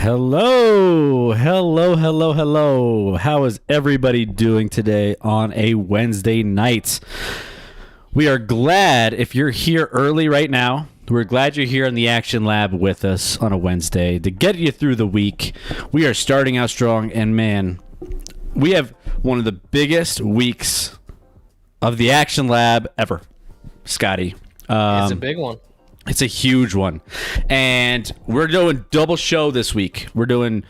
Hello. How is everybody doing today on a Wednesday night? We are glad if you're here early right now. We're glad you're here in the Action Lab with us on a Wednesday to get you through the week. We are starting out strong, and man, we have one of the biggest weeks of the Action Lab ever, Scotty. It's a big one. It's a huge one. And we're doing double show this week. We're doing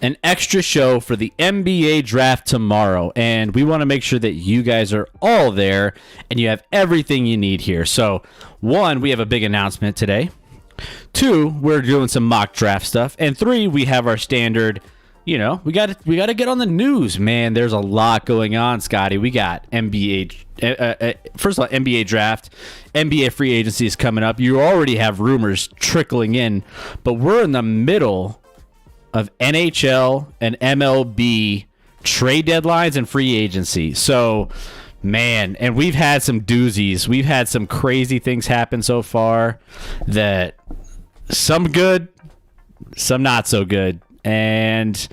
an extra show for the NBA draft tomorrow, and we want to make sure that you guys are all there and you have everything you need here. So, 1, we have a big announcement today. 2, we're doing some mock draft stuff, and 3, we have our standard. We got to get on the news, man. There's a lot going on, Scotty. We got NBA. First of all, NBA draft, NBA free agency is coming up. You already have rumors trickling in, but we're in the middle of NHL and MLB trade deadlines and free agency. So, man, and we've had some doozies. We've had some crazy things happen so far, that some good, some not so good. And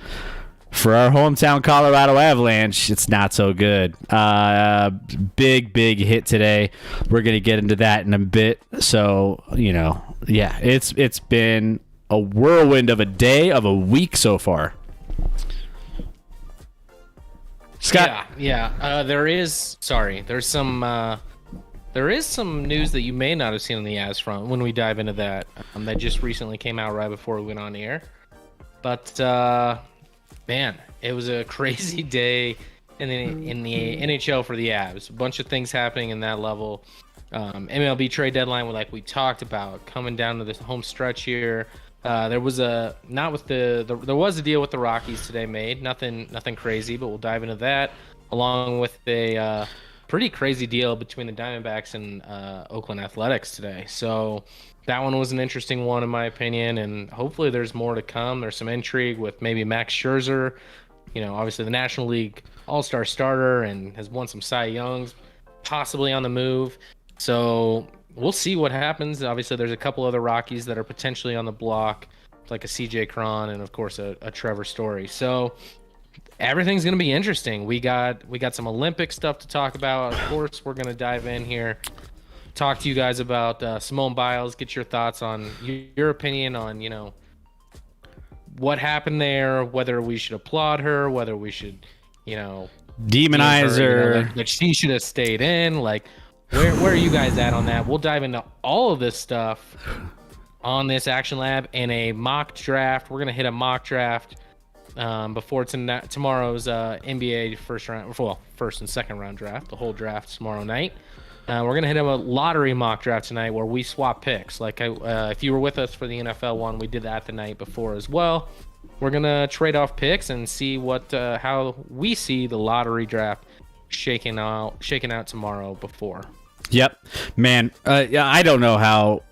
for our hometown Colorado Avalanche, it's not so good. Big hit today. We're going to get into that in a bit. So, yeah, it's been a whirlwind of a day, of a week so far. Scott? Yeah. There is some news that you may not have seen on the Avs front when we dive into that. That just recently came out right before we went on the air. But, man, it was a crazy day in the NHL for the Avs. A bunch of things happening in that level. MLB trade deadline, like we talked about, coming down to this home stretch here. There was a deal with the Rockies today made. Nothing crazy, but we'll dive into that, along with a pretty crazy deal between the Diamondbacks and Oakland Athletics today. So that one was an interesting one, in my opinion, and hopefully there's more to come. There's some intrigue with maybe Max Scherzer, obviously the National League All-Star starter and has won some Cy Youngs, possibly on the move. So we'll see what happens. Obviously, there's a couple other Rockies that are potentially on the block, like a CJ Cron and, of course, a Trevor Story. So everything's going to be interesting. We got some Olympic stuff to talk about. Of course, we're going to dive in here, talk to you guys about Simone Biles, get your thoughts on your opinion on, what happened there, whether we should applaud her, whether we should, demonize her. That she should have stayed in. Like, where are you guys at on that? We'll dive into all of this stuff on this Action Lab in a mock draft. We're going to hit a mock draft before tomorrow's NBA first and second round draft, the whole draft tomorrow night. We're going to hit a lottery mock draft tonight where we swap picks. Like if you were with us for the NFL one, we did that the night before as well. We're going to trade off picks and see how we see the lottery draft shaking out tomorrow before. Yep, man. I don't know how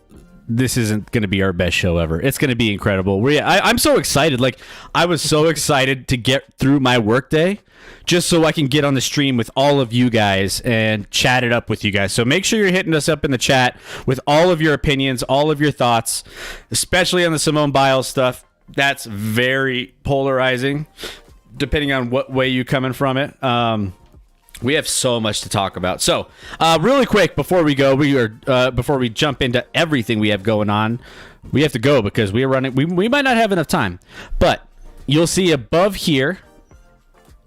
this isn't going to be our best show ever. It's going to be incredible. I'm so excited. Like, I was so excited to get through my workday just so I can get on the stream with all of you guys and chat it up with you guys. So make sure you're hitting us up in the chat with all of your opinions, all of your thoughts, especially on the Simone Biles stuff. That's very polarizing, depending on what way you're coming from it. We have so much to talk about. So, really quick before we go, before we jump into everything we have going on, we have to go because we are running. We might not have enough time, but you'll see above here,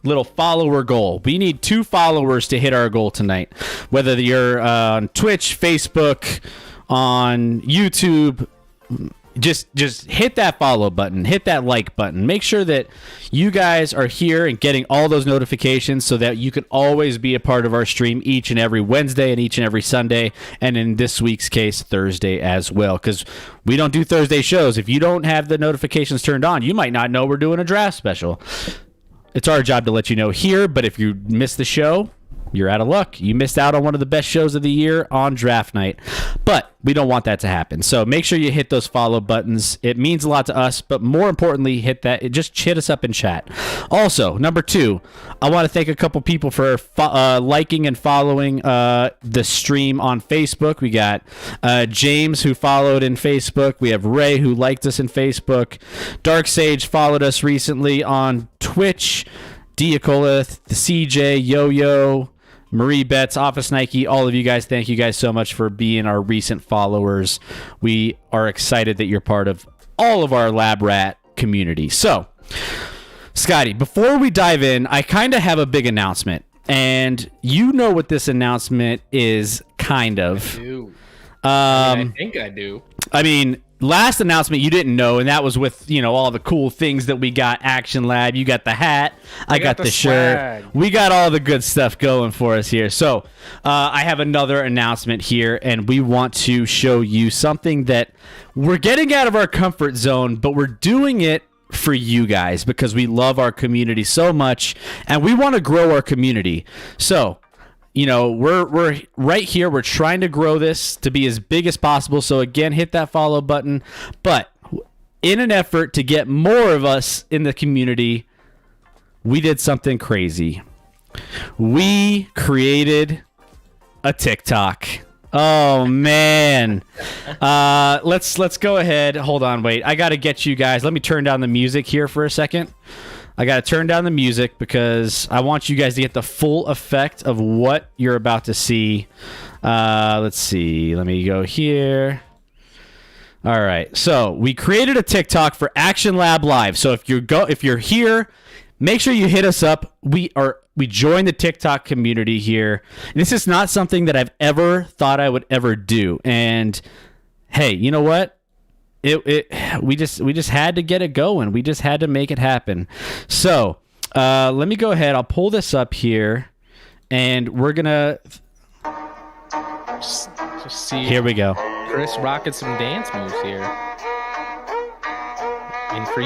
little follower goal. We need 2 followers to hit our goal tonight. Whether you're on Twitch, Facebook, on YouTube. Just hit that follow button, hit that like button. Make sure that you guys are here and getting all those notifications so that you can always be a part of our stream each and every Wednesday and each and every Sunday, and in this week's case, Thursday as well, because we don't do Thursday shows. If you don't have the notifications turned on, you might not know we're doing a draft special. It's our job to let you know here, but if you miss the show, you're out of luck. You missed out on one of the best shows of the year on draft night. But we don't want that to happen. So make sure you hit those follow buttons. It means a lot to us, but more importantly, hit that. Just hit us up in chat. Also, number 2, I want to thank a couple people for liking and following the stream on Facebook. We got James, who followed in Facebook. We have Ray, who liked us in Facebook. Dark Sage followed us recently on Twitch. Diacolith, the CJ, Yo-Yo, Marie Betts, Office Nike, all of you guys, thank you guys so much for being our recent followers. We are excited that you're part of all of our Lab Rat community. So, Scotty, before we dive in, I kind of have a big announcement. And you know what this announcement is, kind of. I do. I think I do. I mean, last announcement you didn't know, and that was with all the cool things that we got. Action Lab, you got the hat, I got the shirt. We got all the good stuff going for us here. So I have another announcement here, and we want to show you something that we're getting out of our comfort zone, but we're doing it for you guys because we love our community so much, and we want to grow our community. So we're right here. We're trying to grow this to be as big as possible. So again, hit that follow button. But in an effort to get more of us in the community, we did something crazy. We created a TikTok. Oh man. Let's go ahead. Hold on, wait. I got to get you guys. Let me turn down the music here for a second. I got to turn down the music because I want you guys to get the full effect of what you're about to see. Let's see. Let me go here. All right. So we created a TikTok for Action Lab Live. So if you're here, make sure you hit us up. We joined the TikTok community here. This is not something that I've ever thought I would ever do. And hey, you know what? We just had to get it going. We just had to make it happen. So let me go ahead. I'll pull this up here, and we're gonna just see. Here we go. Chris rocking some dance moves here. And for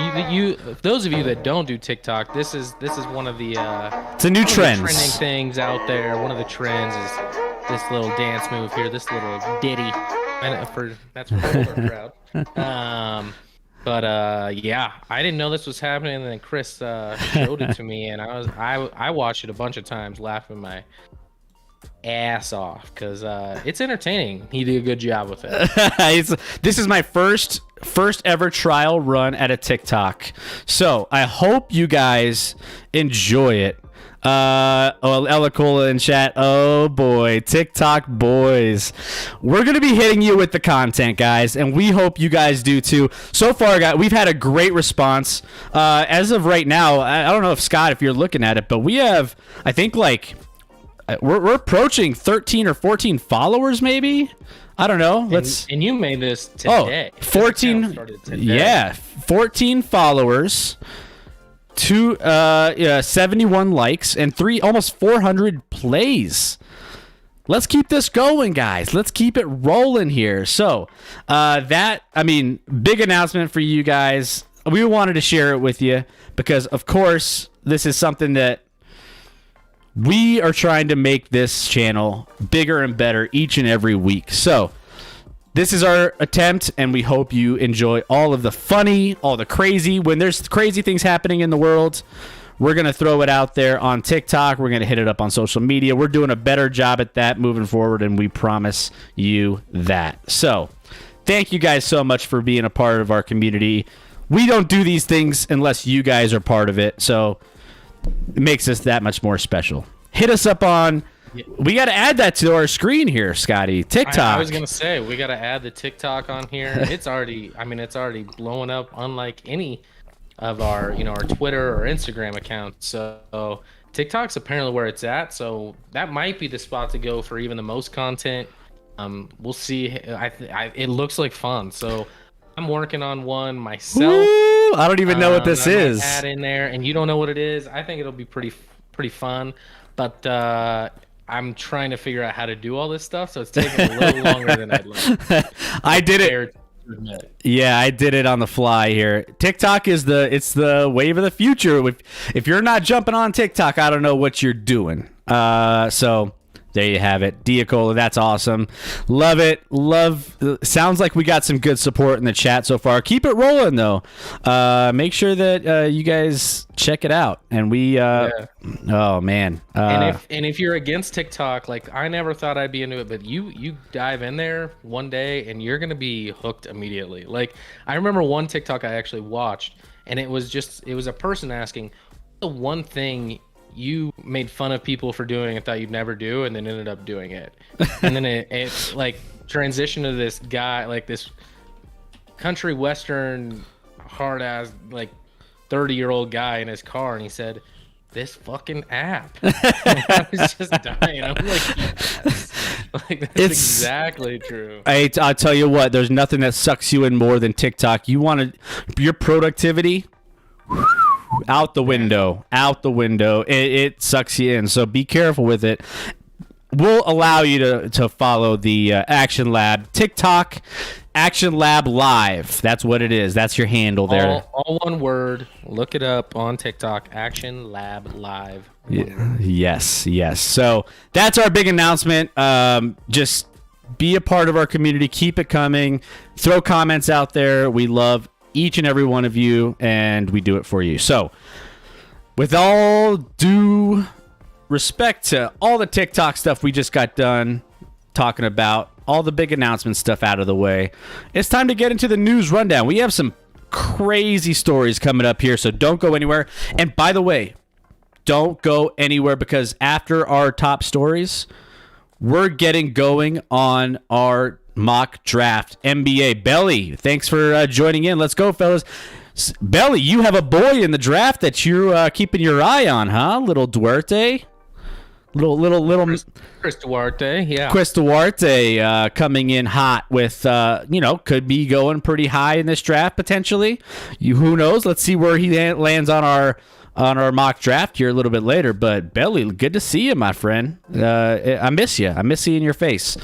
those of you that don't do TikTok, this is one of the it's a new trend. Trending things out there. One of the trends is this little dance move here. This little ditty. And that's for the older crowd. Yeah, I didn't know this was happening, and then Chris showed it to me, and I watched it a bunch of times, laughing my ass off because it's entertaining. He did a good job with it. This is my first ever trial run at a TikTok, so I hope you guys enjoy it. Ella Cola in chat. Oh boy, TikTok boys. We're going to be hitting you with the content, guys, and we hope you guys do too. So far, guys, we've had a great response. As of right now, I don't know if Scott, if you're looking at it, but we have, I think, we're approaching 13 or 14 followers, maybe. I don't know. And you made this today. 14. Yeah, 14 followers. 71 likes and almost 400 plays. Let's keep this going, guys. Let's keep it rolling here. So big announcement for you guys. We wanted to share it with you because, of course, this is something that we are trying to make this channel bigger and better each and every week. So this is our attempt, and we hope you enjoy all of the funny, all the crazy. When there's crazy things happening in the world, we're going to throw it out there on TikTok. We're going to hit it up on social media. We're doing a better job at that moving forward, and we promise you that. So thank you guys so much for being a part of our community. We don't do these things unless you guys are part of it, so it makes us that much more special. Hit us up on... We got to add that to our screen here, Scotty. TikTok. I was gonna say we got to add the TikTok on here. It's already blowing up, unlike any of our our Twitter or Instagram accounts. So TikTok's apparently where it's at. So that might be the spot to go for even the most content. We'll see. It looks like fun. So I'm working on one myself. Woo! I don't even know what this is. Add in there, and you don't know what it is. I think it'll be pretty fun, but. I'm trying to figure out how to do all this stuff, so it's taking a little longer than I'd like. I did it. Yeah, I did it on the fly here. TikTok is the wave of the future. If you're not jumping on TikTok, I don't know what you're doing. So there you have it. Diacola, that's awesome. Love it. Sounds like we got some good support in the chat so far. Keep it rolling, though. Make sure that you guys check it out. And oh, man. And if you're against TikTok, I never thought I'd be into it, but you dive in there one day and you're going to be hooked immediately. I remember one TikTok I actually watched, and it was a person asking, the one thing you made fun of people for doing and thought you'd never do, and then ended up doing it. And then it transitioned to this guy, this country western hard ass 30-year-old guy in his car, and he said, "This fucking app." I was just dying. I'm like, yes. Like that's It's- exactly true. I'll tell you what, there's nothing that sucks you in more than TikTok. You want to, your productivity, out the window. It sucks you in. So be careful with it. We'll allow you to follow the Action Lab TikTok, Action Lab Live. That's what it is. That's your handle there. All one word. Look it up on TikTok. Action Lab Live. Yes. So that's our big announcement. Just be a part of our community. Keep it coming. Throw comments out there. We love each and every one of you, and we do it for you. So with all due respect to all the TikTok stuff we just got done talking about, all the big announcement stuff out of the way, it's time to get into the news rundown. We have some crazy stories coming up here, so don't go anywhere. And by the way, don't go anywhere, because after our top stories, we're getting going on our mock draft. NBA Belly, thanks for joining in. Let's go, fellas. Belly, you have a boy in the draft that you're keeping your eye on, huh? Little Duarte. Little Chris Duarte, yeah. Chris Duarte coming in hot with, could be going pretty high in this draft potentially. Who knows? Let's see where he lands on our mock draft here a little bit later. But Belly, good to see you, my friend. I miss you. I miss seeing your face.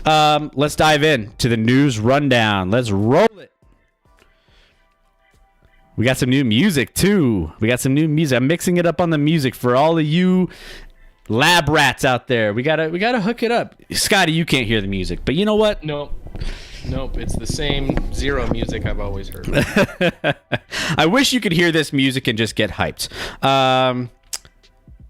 Let's dive in to the news rundown. Let's roll it. We got some new music too. I'm mixing it up on the music for all of you lab rats out there. We gotta hook it up. Scotty, you can't hear the music, but you know what? Nope. It's the same zero music I've always heard. I wish you could hear this music and just get hyped.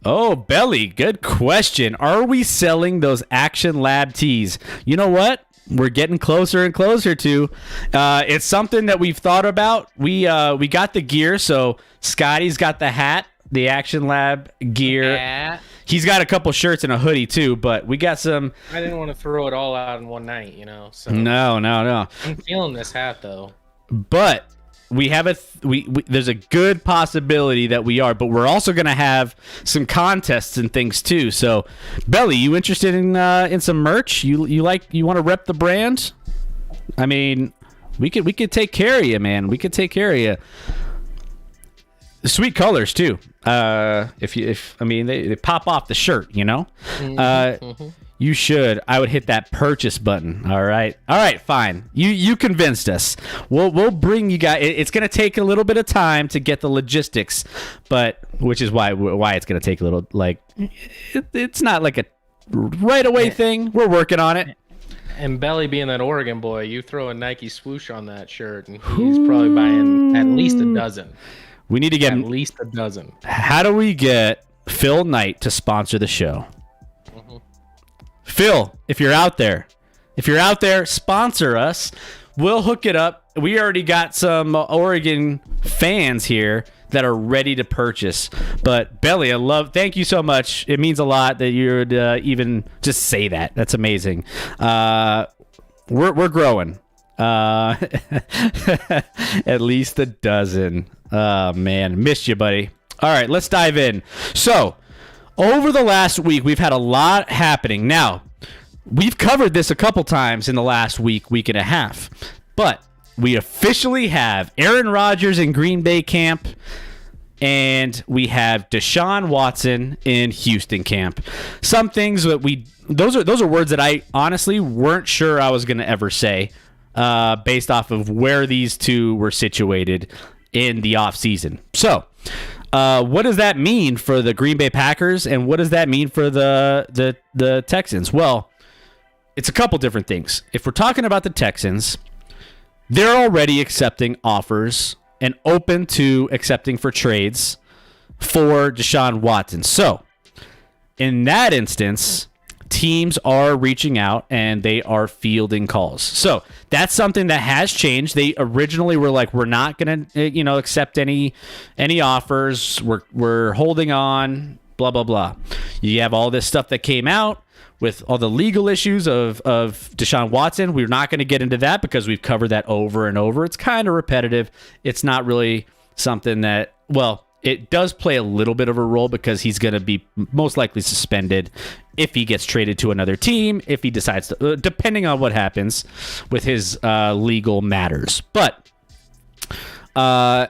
Belly, good question. Are we selling those Action Lab tees? You know what? We're getting closer and closer to. It's something that we've thought about. We got the gear, so Scotty's got the hat, the Action Lab gear. Yeah. He's got a couple shirts and a hoodie too, but we got some. I didn't want to throw it all out in one night, so. No. I'm feeling this hat though. But we have there's a good possibility that we are, but we're also going to have some contests and things too. So, Belly, you interested in some merch? You want to rep the brand? I mean, we could take care of you, man. We could take care of you. Sweet colors too. They pop off the shirt, You should. I would hit that purchase button. All right, fine. You convinced us. We'll bring you guys. It's gonna take a little bit of time to get the logistics, but which is why it's gonna take a little. Like, it's not like a right away thing. We're working on it. And Belly being that Oregon boy, you throw a Nike swoosh on that shirt, and he's probably buying at least a dozen. We need to get at least a dozen. How do we get Phil Knight to sponsor the show? Phil, if you're out there, sponsor us. We'll hook it up. We already got some Oregon fans here that are ready to purchase. But Belly, thank you so much. It means a lot that you would even just say that. That's amazing. We're growing. At least a dozen. Oh man, missed you, buddy. All right, let's dive in. So, over the last week, we've had a lot happening. Now, we've covered this a couple times in the last week and a half, but we officially have Aaron Rodgers in Green Bay camp, and we have Deshaun Watson in Houston camp. Some things that those are words that I honestly weren't sure I was going to ever say, based off of where these two were situated in the offseason. So, what does that mean for the Green Bay Packers, and what does that mean for the Texans? Well, it's a couple different things. If we're talking about the Texans, they're already accepting offers and open to accepting for trades for Deshaun Watson. So, in that instance, teams are reaching out and they are fielding calls. So that's something that has changed. They originally were like, we're not going to, accept any offers. We're holding on, blah, blah, blah. You have all this stuff that came out with all the legal issues of Deshaun Watson. We're not going to get into that because we've covered that over and over. It's kind of repetitive. It's not really something that, well, it does play a little bit of a role because he's going to be most likely suspended if he gets traded to another team, if he decides to, depending on what happens with his legal matters. But on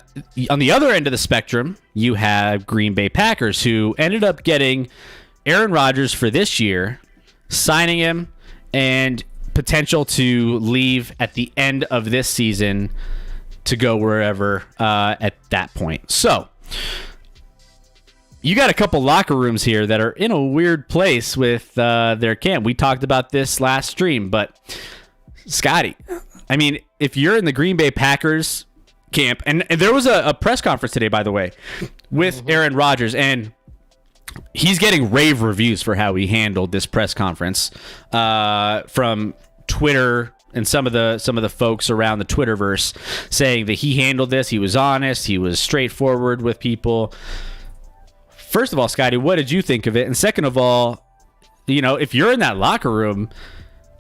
the other end of the spectrum, you have Green Bay Packers, who ended up getting Aaron Rodgers for this year, signing him, and potential to leave at the end of this season to go wherever at that point. So you got a couple locker rooms here that are in a weird place with their camp. We talked about this last stream, but Scotty, I mean, if you're in the Green Bay Packers camp, and there was a press conference today, by the way, with Aaron Rodgers, and he's getting rave reviews for how he handled this press conference from Twitter and some of the folks around the Twitterverse, saying that he handled this. He was honest. He was straightforward with people. First of all, Scotty, what did you think of it? And second of all, you know, if you're in that locker room,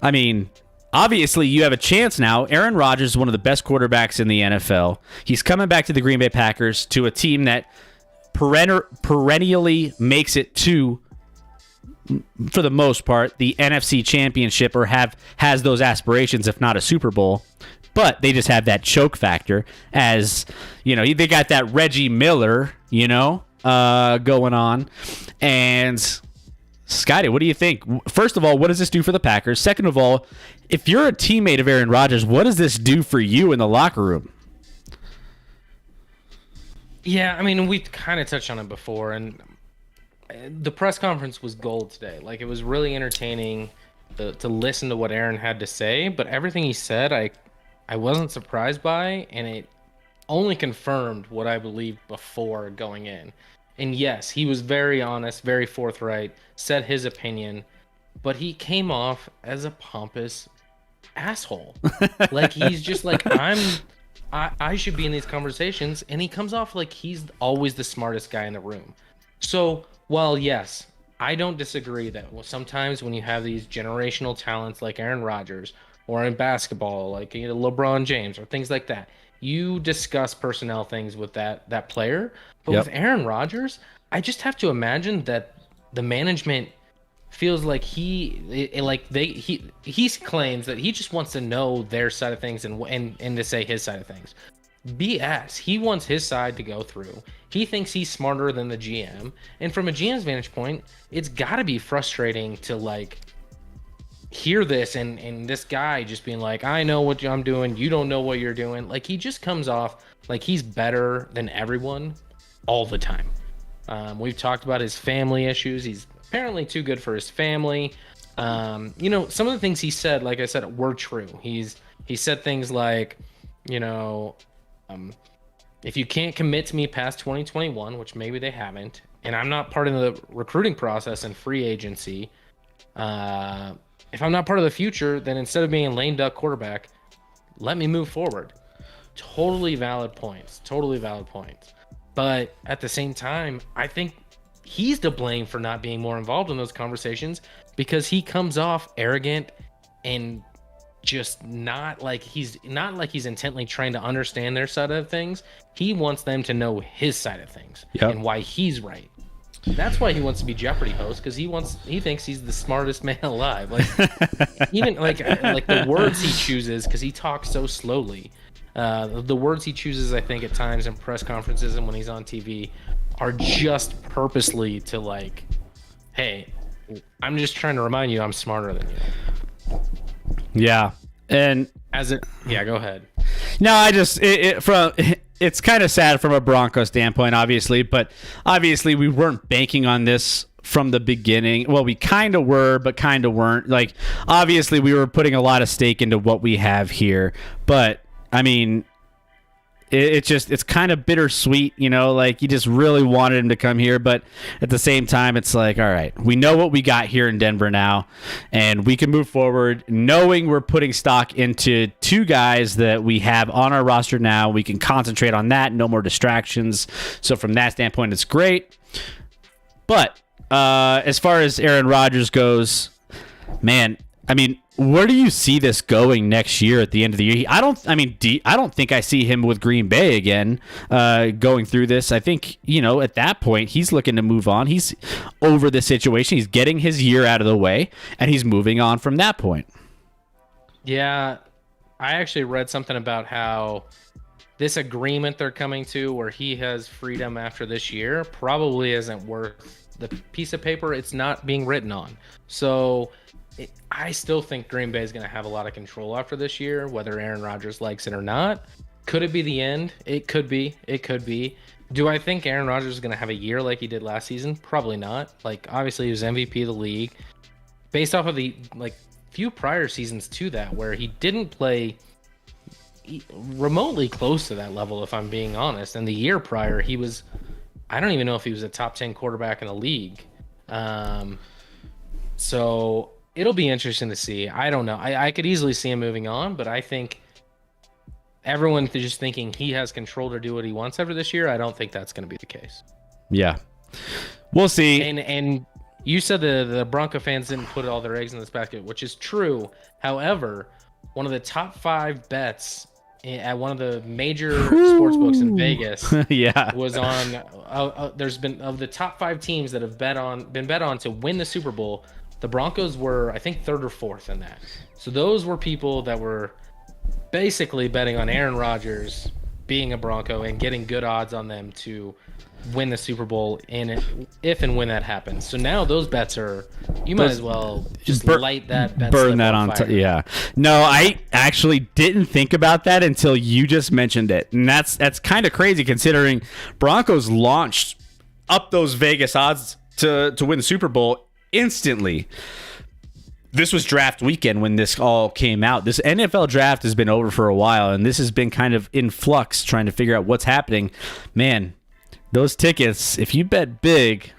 I mean, obviously you have a chance now. Aaron Rodgers is one of the best quarterbacks in the NFL. He's coming back to the Green Bay Packers, to a team that perennially makes it to, for the most part, the NFC Championship, or has those aspirations, if not a Super Bowl. But they just have that choke factor, as, you know, they got that Reggie Miller, you know, going on. And Scotty, what do you think? First of all, what does this do for the Packers? Second of all, if you're a teammate of Aaron Rodgers, what does this do for you in the locker room? Yeah, I mean, we kind of touched on it before, and the press conference was gold today. Like, it was really entertaining to listen to what Aaron had to say, but everything he said, I wasn't surprised by, and it only confirmed what I believed before going in. And yes, he was very honest, very forthright, said his opinion, but he came off as a pompous asshole. Like, he's just like, I should be in these conversations, and he comes off like he's always the smartest guy in the room. So, while yes, I don't disagree that sometimes when you have these generational talents like Aaron Rodgers, or in basketball like, you know, LeBron James or things like that, you discuss personnel things with that player. But with Aaron Rodgers, I just have to imagine that the management feels like he claims that he just wants to know their side of things and to say his side of things. BS. He wants his side to go through. He thinks he's smarter than the GM. And from a GM's vantage point, it's got to be frustrating to, like, hear this and this guy just being like, I know what I'm doing, you don't know what you're doing. Like, he just comes off like he's better than everyone all the time. We've talked about his family issues. He's apparently too good for his family. You know, some of the things he said, like I said, were true. He said things like, you know, if you can't commit to me past 2021, which maybe they haven't, and I'm not part of the recruiting process and free agency, if I'm not part of the future, then instead of being a lame duck quarterback, let me move forward. Totally valid points. But at the same time, I think he's to blame for not being more involved in those conversations, because he comes off arrogant and just not like he's intently trying to understand their side of things. He wants them to know his side of things and why he's right. That's why he wants to be Jeopardy host, because he thinks he's the smartest man alive. Like, even like the words he chooses, because he talks so slowly. The words he chooses, I think, at times in press conferences and when he's on TV, are just purposely to, like, hey, I'm just trying to remind you I'm smarter than you. Yeah, and go ahead. No, it's kind of sad from a Broncos standpoint, obviously, but obviously we weren't banking on this from the beginning. Well, we kind of were, but kind of weren't. Like, obviously we were putting a lot of stake into what we have here, but I mean, it's kind of bittersweet, you know, like you just really wanted him to come here, but at the same time, it's like, all right, we know what we got here in Denver now, and we can move forward knowing we're putting stock into two guys that we have on our roster now. We can concentrate on that, no more distractions. So from that standpoint, it's great. But as far as Aaron Rodgers goes, man, I mean, where do you see this going next year at the end of the year? I don't think I see him with Green Bay again going through this. I think, at that point, he's looking to move on. He's over the situation. He's getting his year out of the way, and he's moving on from that point. Yeah, I actually read something about how this agreement they're coming to where he has freedom after this year probably isn't worth the piece of paper it's not being written on. So I still think Green Bay is going to have a lot of control after this year, whether Aaron Rodgers likes it or not. Could it be the end? It could be. It could be. Do I think Aaron Rodgers is going to have a year like he did last season? Probably not. Like, obviously, he was MVP of the league. Based off of the, few prior seasons to that, where he didn't play remotely close to that level, if I'm being honest. And the year prior, he was, I don't even know if he was a top 10 quarterback in the league. So it'll be interesting to see. I don't know. I could easily see him moving on, but I think everyone's just thinking he has control to do what he wants after this year. I don't think that's going to be the case. Yeah. We'll see. And you said the Bronco fans didn't put all their eggs in this basket, which is true. However, one of the top 5 bets at one of the major sports books in Vegas was on there's been, of the top 5 teams that have been bet on to win the Super Bowl, the Broncos were, I think, 3rd or 4th in that. So those were people that were basically betting on Aaron Rodgers being a Bronco and getting good odds on them to win the Super Bowl if and when that happens. So now those bets are, you might as well just light that bet, burn that on fire. Yeah. No, I actually didn't think about that until you just mentioned it. And that's kind of crazy considering Broncos launched up those Vegas odds to win the Super Bowl instantly. This was draft weekend when this all came out. This NFL draft has been over for a while, and this has been kind of in flux, trying to figure out what's happening. Man, those tickets, if you bet big,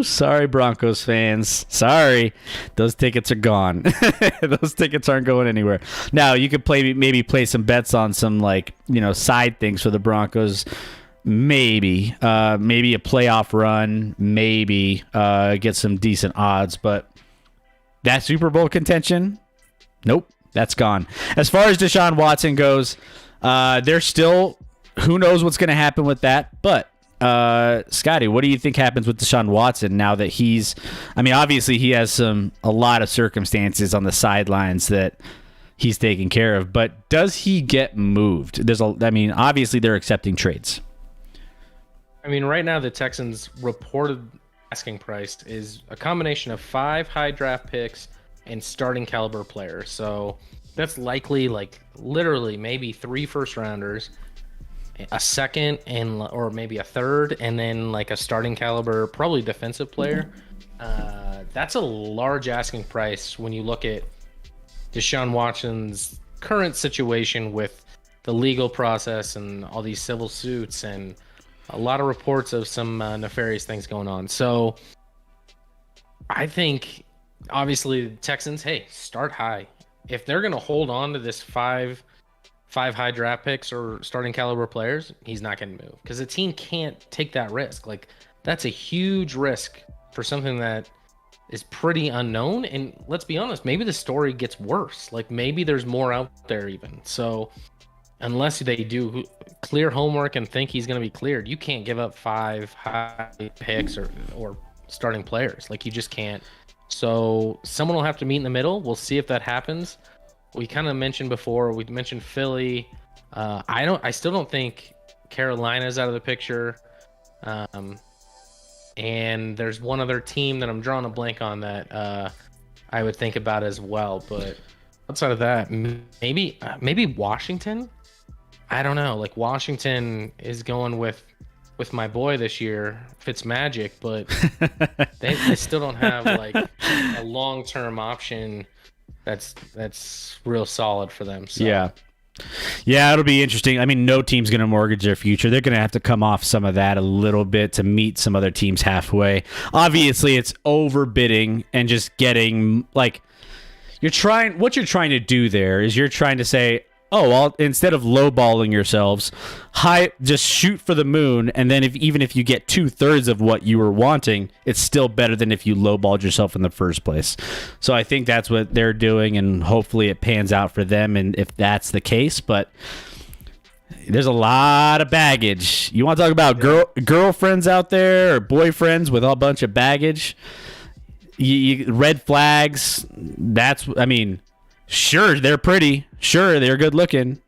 sorry, Broncos fans. Sorry. Those tickets are gone. Those tickets aren't going anywhere. Now, you could maybe play some bets on some, side things for the Broncos. Maybe a playoff run, maybe get some decent odds, but that Super Bowl contention, nope, that's gone. As far as Deshaun Watson goes, there's still, who knows what's going to happen with that, but Scotty, what do you think happens with Deshaun Watson now that obviously he has a lot of circumstances on the sidelines that he's taking care of, but does he get moved? Obviously they're accepting trades. Right now the Texans' reported asking price is a combination of 5 high draft picks and starting caliber players. So that's likely literally maybe 3 first rounders, a second or maybe a third, and then a starting caliber, probably defensive player. That's a large asking price when you look at Deshaun Watson's current situation with the legal process and all these civil suits and a lot of reports of some nefarious things going on. So I think obviously the Texans, start high. If they're going to hold on to this 5 high draft picks or starting caliber players, he's not going to move because the team can't take that risk. That's a huge risk for something that is pretty unknown. And let's be honest, maybe the story gets worse. Maybe there's more out there even. So unless they do clear homework and think he's going to be cleared, you can't give up 5 high picks or starting players. You just can't. So someone will have to meet in the middle. We'll see if that happens. We kind of mentioned before, we mentioned Philly. I still don't think Carolina's out of the picture. And there's one other team that I'm drawing a blank on that I would think about as well. But outside of that, maybe Washington. I don't know. Washington is going with my boy this year, Fitzmagic, but they still don't have a long-term option that's real solid for them. So. Yeah, it'll be interesting. No team's going to mortgage their future. They're going to have to come off some of that a little bit to meet some other teams halfway. Obviously, it's overbidding and just getting what you're trying to do there is you're trying to say, oh, instead of lowballing yourselves, just shoot for the moon, and then even if you get 2/3 of what you were wanting, it's still better than if you lowballed yourself in the first place. So I think that's what they're doing, and hopefully it pans out for them, and if that's the case. But there's a lot of baggage. You want to talk about girlfriends out there or boyfriends with a bunch of baggage? Red flags. Sure, they're pretty. Sure, they're good looking.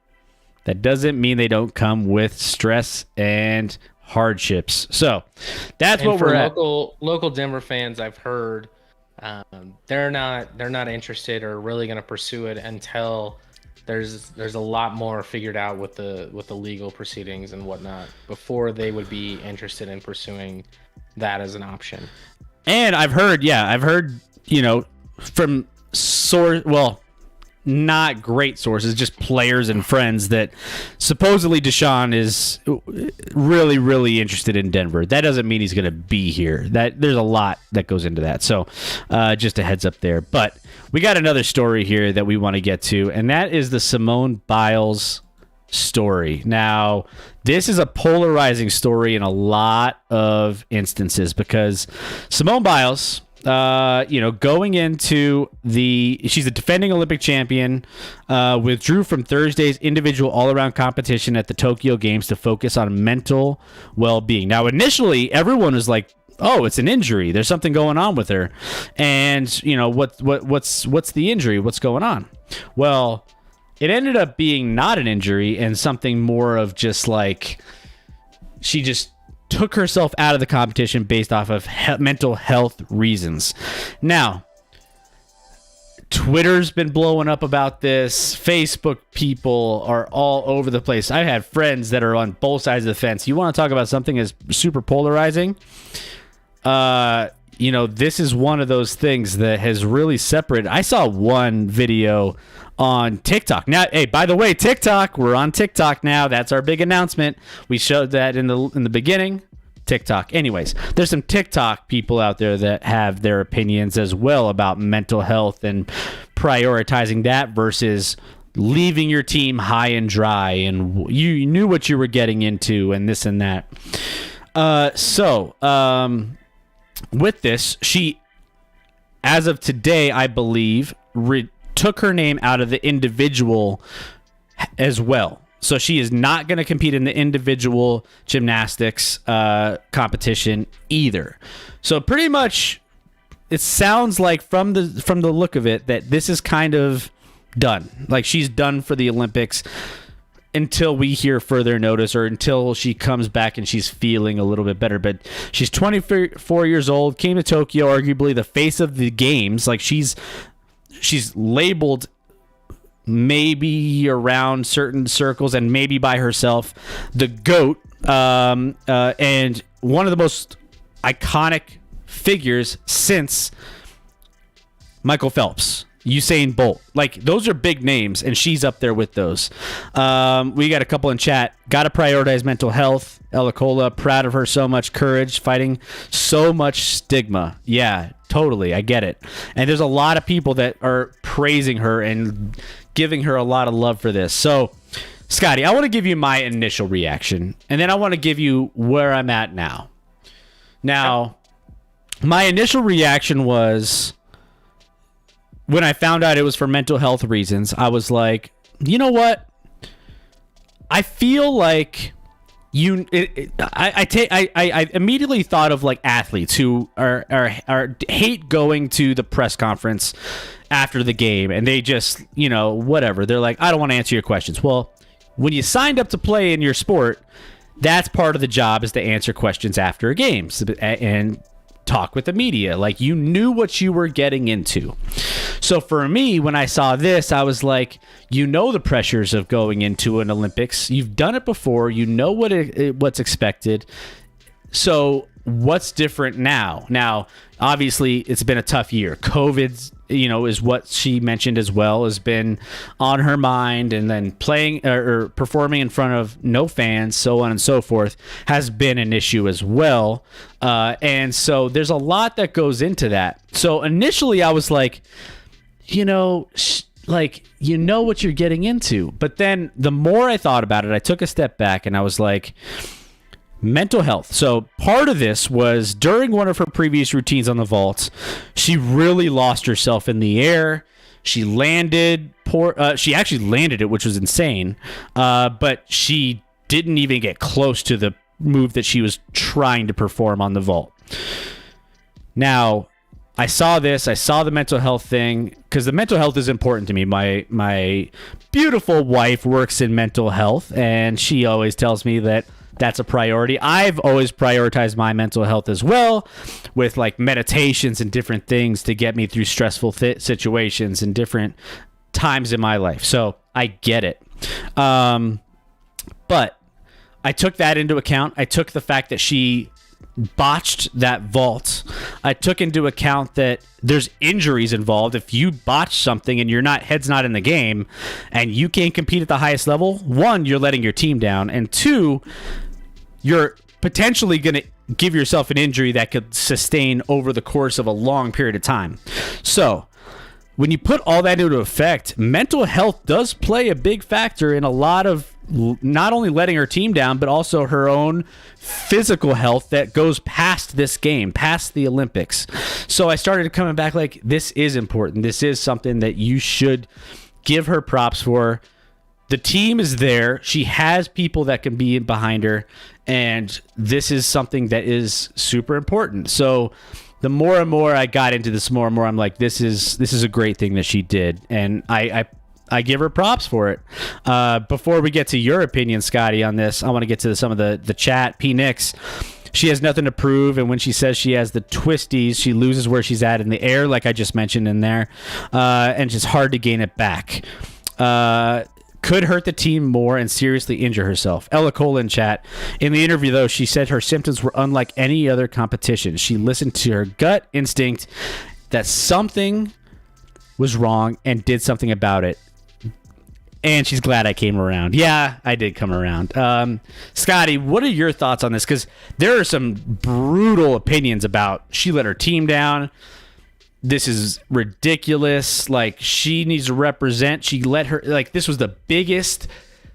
That doesn't mean they don't come with stress and hardships. So that's what we're at. Local Denver fans, I've heard, they're not interested or really going to pursue it until there's a lot more figured out with the legal proceedings and whatnot before they would be interested in pursuing that as an option. And I've heard, from not great sources, just players and friends, that supposedly Deshaun is really, really interested in Denver. That doesn't mean he's going to be here. There's a lot that goes into that. So just a heads up there. But we got another story here that we want to get to, and that is the Simone Biles story. Now, this is a polarizing story in a lot of instances because Simone Biles, going into she's a defending Olympic champion, withdrew from Thursday's individual all-around competition at the Tokyo Games to focus on mental well-being. Now, initially, everyone was like, oh, it's an injury. There's something going on with her. And, what's the injury? What's going on? Well, it ended up being not an injury and something more of just like she just took herself out of the competition based off of mental health reasons. Now, Twitter's been blowing up about this. Facebook people are all over the place. I had friends that are on both sides of the fence. You want to talk about something as super polarizing? This is one of those things that has really separated. I saw one video on TikTok. Now, hey, by the way, TikTok, we're on TikTok now. That's our big announcement. We showed that in the beginning. TikTok. Anyways, there's some TikTok people out there that have their opinions as well about mental health and prioritizing that versus leaving your team high and dry, and you knew what you were getting into and this and that. With this, she, as of today, I believe, took her name out of the individual as well. So she is not going to compete in the individual gymnastics competition either. So pretty much, it sounds like from the look of it that this is kind of done. Like she's done for the Olympics until we hear further notice or until she comes back and she's feeling a little bit better. But she's 24 years old, came to Tokyo, arguably the face of the games. Like she's labeled maybe around certain circles and maybe by herself the GOAT, and one of the most iconic figures since Michael Phelps, Usain Bolt. Like those are big names and she's up there with those. We got a couple in chat. Gotta prioritize mental health. Ella Cola, proud of her, so much courage, fighting so much stigma. Yeah, totally, I get it. And there's a lot of people that are praising her and giving her a lot of love for this. So, Scotty, I want to give you my initial reaction, and then I want to give you where I'm at now. Now, my initial reaction was, when I found out it was for mental health reasons, I was like, you know what? I feel like I immediately thought of like athletes who are hate going to the press conference after the game, and they just, whatever. They're like, I don't want to answer your questions. Well, when you signed up to play in your sport, that's part of the job, is to answer questions after games and talk with the media. Like, you knew what you were getting into. So for me, when I saw this, I was like, the pressures of going into an Olympics. You've done it before. You know what's expected. So what's different now? Now, obviously, it's been a tough year. COVID, is what she mentioned as well, has been on her mind, and then playing or performing in front of no fans, so on and so forth, has been an issue as well. And so there's a lot that goes into that. So initially I was like, like, you know what you're getting into. But then the more I thought about it, I took a step back and I was like, mental health. So part of this was during one of her previous routines on the vaults, she really lost herself in the air. She landed she actually landed it, which was insane. But she didn't even get close to the move that she was trying to perform on the vault. Now, I saw the mental health thing, because the mental health is important to me. My beautiful wife works in mental health, and she always tells me that that's a priority. I've always prioritized my mental health as well, with like meditations and different things to get me through stressful situations and different times in my life. So I get it. But I took that into account. I took the fact that she botched that vault. I took into account that there's injuries involved. If you botch something and head's not in the game and you can't compete at the highest level, one, you're letting your team down, and two, you're potentially going to give yourself an injury that could sustain over the course of a long period of time. So when you put all that into effect, mental health does play a big factor in a lot of not only letting her team down, but also her own physical health that goes past this game, past the Olympics. So I started coming back like, this is important. This is something that you should give her props for. The team is there. She has people that can be behind her, and this is something that is super important. So the more and more I got into this, more and more I'm like, this is a great thing that she did, and I give her props for it. Before we get to your opinion, Scotty, on this, I want to get to some of the chat. P. Nix, she has nothing to prove, and when she says she has the twisties, she loses where she's at in the air, like I just mentioned in there, and it's hard to gain it back. Could hurt the team more and seriously injure herself. Ella Cole in chat. In the interview, though, she said her symptoms were unlike any other competition. She listened to her gut instinct that something was wrong and did something about it. And she's glad I came around. Yeah, I did come around. Scotty, what are your thoughts on this? Because there are some brutal opinions about she let her team down. This is ridiculous. Like, she needs to represent. She let her, like, this was the biggest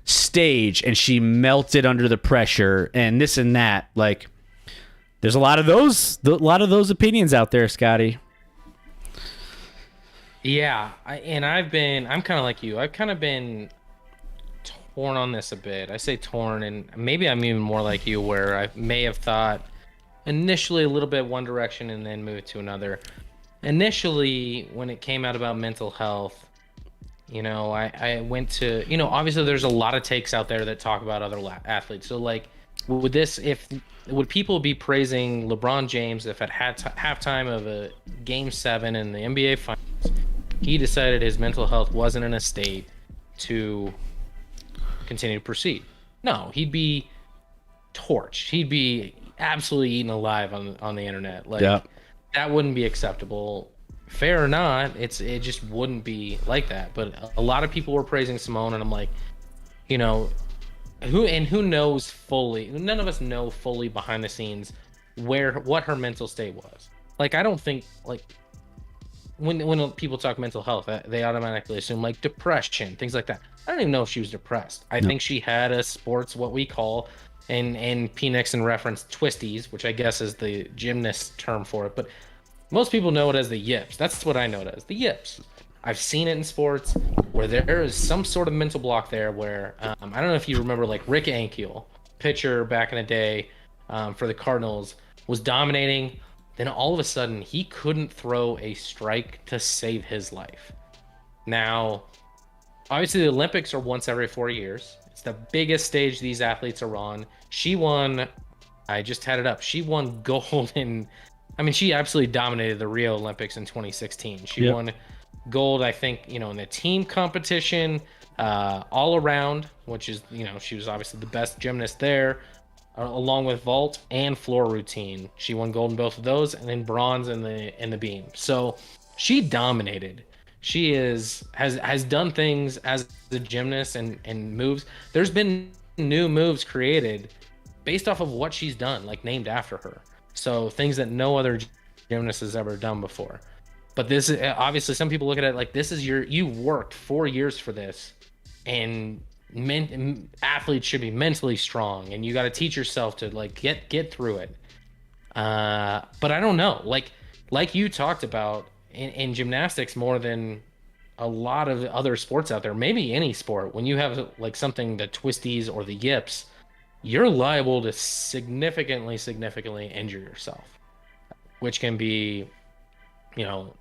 stage and she melted under the pressure and this and that. Like, there's a lot of those opinions out there, Scotty. Yeah, I'm kind of like you. I've kind of been torn on this a bit. I say torn, and maybe I'm even more like you, where I may have thought initially a little bit one direction and then moved to another. Initially, when it came out about mental health, I went to, obviously there's a lot of takes out there that talk about other athletes. So like, would people be praising LeBron James if at halftime of a Game 7 in the NBA Finals, he decided his mental health wasn't in a state to continue to proceed? No, he'd be torched. He'd be absolutely eaten alive on the internet. Like, yeah. That wouldn't be acceptable. Fair or not, it just wouldn't be like that. But a lot of people were praising Simone, and I'm like, who knows fully? None of us know fully behind the scenes what her mental state was. Like, I don't think, like, when people talk mental health, they automatically assume like depression, things like that. I don't even know if she was depressed. I think she had a sports, what we call, and P. Nixon referenced twisties, which I guess is the gymnast term for it, but most people know it as the yips. That's what I know it as, the yips. I've seen it in sports where there is some sort of mental block there where, I don't know if you remember, like Rick Ankiel, pitcher back in the day for the Cardinals, was dominating. Then all of a sudden, he couldn't throw a strike to save his life. Now, obviously the Olympics are once every 4 years. It's the biggest stage these athletes are on. She won, I just had it up, she won gold in, she absolutely dominated the Rio Olympics in 2016. She won gold, I think, in the team competition, all around, which is, she was obviously the best gymnast there, along with vault and floor routine. She won gold in both of those, and then bronze in the beam. So she dominated. She has done things as a gymnast and moves. There's been new moves created based off of what she's done, like named after her. So things that no other gymnast has ever done before. But this is obviously some people look at it like this is you worked 4 years for this, and athletes should be mentally strong, and you got to teach yourself to like get through it. But I don't know, like you talked about in gymnastics more than a lot of other sports out there, maybe any sport, when you have like something the twisties or the yips, you're liable to significantly injure yourself, which can be, you know,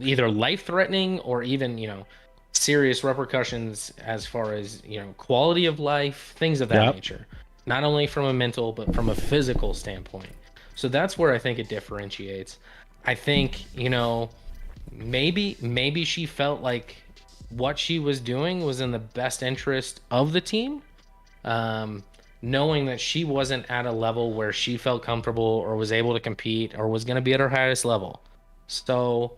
either life threatening or even, you know, serious repercussions as far as, you know, quality of life, things of that Yep. nature, not only from a mental but from a physical standpoint. So that's where I think it differentiates. I think, you know, maybe she felt like what she was doing was in the best interest of the team, knowing that she wasn't at a level where she felt comfortable or was able to compete or was going to be at her highest level. So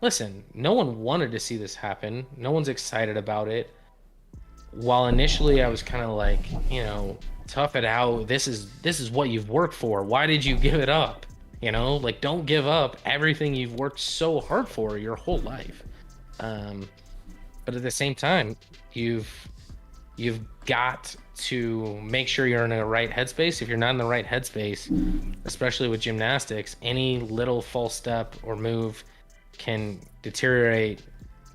listen, no one wanted to see this happen. No one's excited about it. While initially I was kind of like, you know, tough it out. This is what you've worked for. Why did you give it up? You know, like don't give up everything you've worked so hard for your whole life. But at the same time, you've got to make sure you're in the right headspace. If you're not in the right headspace, especially with gymnastics, any little false step or move can deteriorate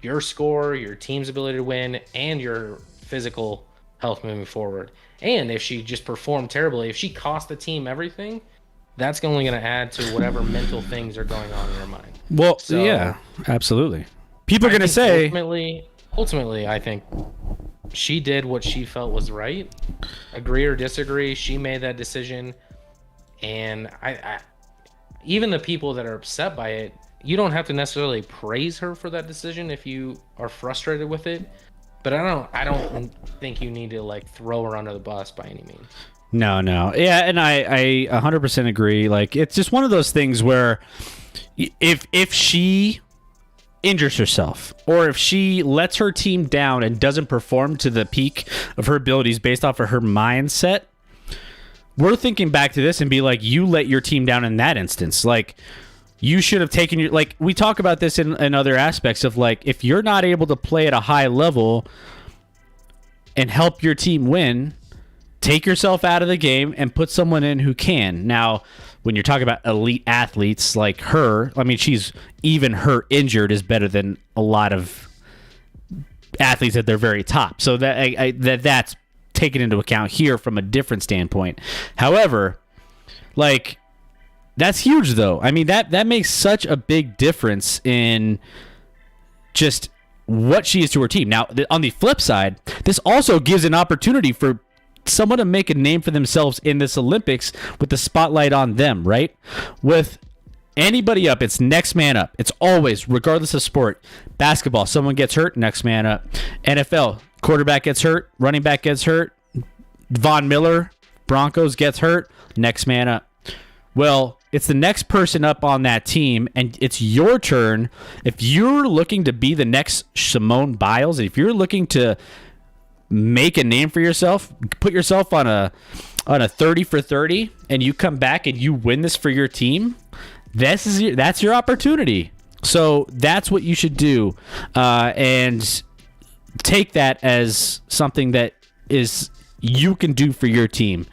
your score, your team's ability to win, and your physical health moving forward. And if she just performed terribly, if she cost the team everything, that's only going to add to whatever mental things are going on in her mind. Well, So, yeah, absolutely. People are I going to think say, ultimately, I think she did what she felt was right. Agree or disagree, she made that decision. And I even the people that are upset by it, you don't have to necessarily praise her for that decision if you are frustrated with it. But I don't think you need to like throw her under the bus by any means. no. Yeah, and I 100% agree. Like, it's just one of those things where if she injures herself or if she lets her team down and doesn't perform to the peak of her abilities based off of her mindset, we're thinking back to this and be like, you let your team down in that instance. Like, you should have taken your, like, we talk about this in other aspects of, like, if you're not able to play at a high level and help your team win, take yourself out of the game and put someone in who can. Now, when you're talking about elite athletes like her, I mean, even her injured is better than a lot of athletes at their very top. So that's taken into account here from a different standpoint. However, like, that's huge though. I mean, that makes such a big difference in just what she is to her team. Now, on the flip side, this also gives an opportunity for someone to make a name for themselves in this Olympics with the spotlight on them, right? With anybody up, it's next man up. It's always, regardless of sport. Basketball, someone gets hurt, next man up. NFL, quarterback gets hurt, running back gets hurt. Von Miller, Broncos gets hurt, next man up. Well, it's the next person up on that team, and it's your turn. If you're looking to be the next Simone Biles, if you're looking to make a name for yourself, put yourself on a 30 for 30, and you come back and you win this for your team, that's your opportunity. So that's what you should do, and take that as something that is you can do for your team.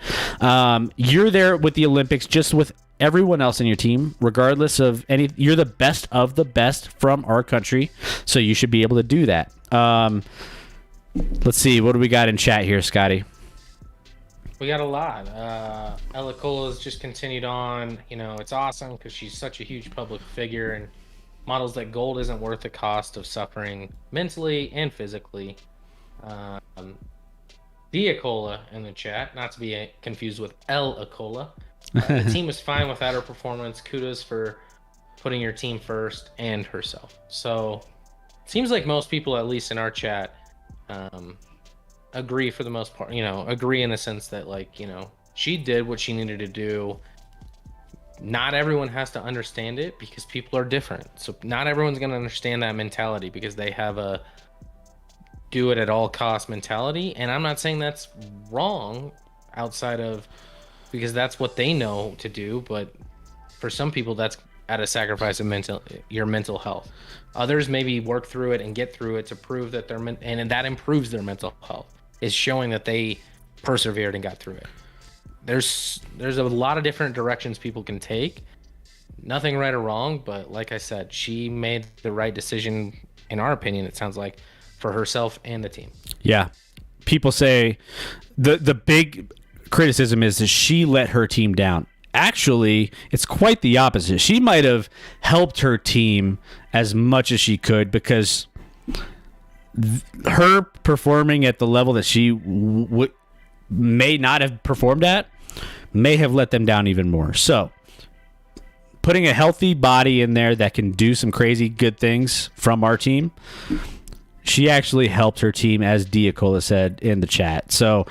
You're there with the Olympics just with everyone else in your team, regardless of any. You're the best of the best from our country, so you should be able to do that. Let's see, what do we got in chat here, Scotty? We got a lot. Ella Cola's just continued on. You know, it's awesome because she's such a huge public figure and models that gold isn't worth the cost of suffering mentally and physically. Diacola in the chat, not to be confused with El Acola. The team was fine without her performance. Kudos for putting your team first and herself. So, seems like most people, at least in our chat, agree for the most part. You know, agree in the sense that, like, you know, she did what she needed to do. Not everyone has to understand it because people are different. So not everyone's going to understand that mentality because they have a do it at all cost mentality. And I'm not saying that's wrong outside of because that's what they know to do. But for some people, that's at a sacrifice of your mental health. Others maybe work through it and get through it to prove that and that improves their mental health. Is showing that they persevered and got through it. There's a lot of different directions people can take. Nothing right or wrong, but like I said, she made the right decision, in our opinion, it sounds like, for herself and the team. Yeah. People say the big criticism is that she let her team down. Actually, it's quite the opposite. She might have helped her team as much as she could, because her performing at the level that she may not have performed at may have let them down even more. So putting a healthy body in there that can do some crazy good things from our team, she actually helped her team, as Diacola said in the chat. So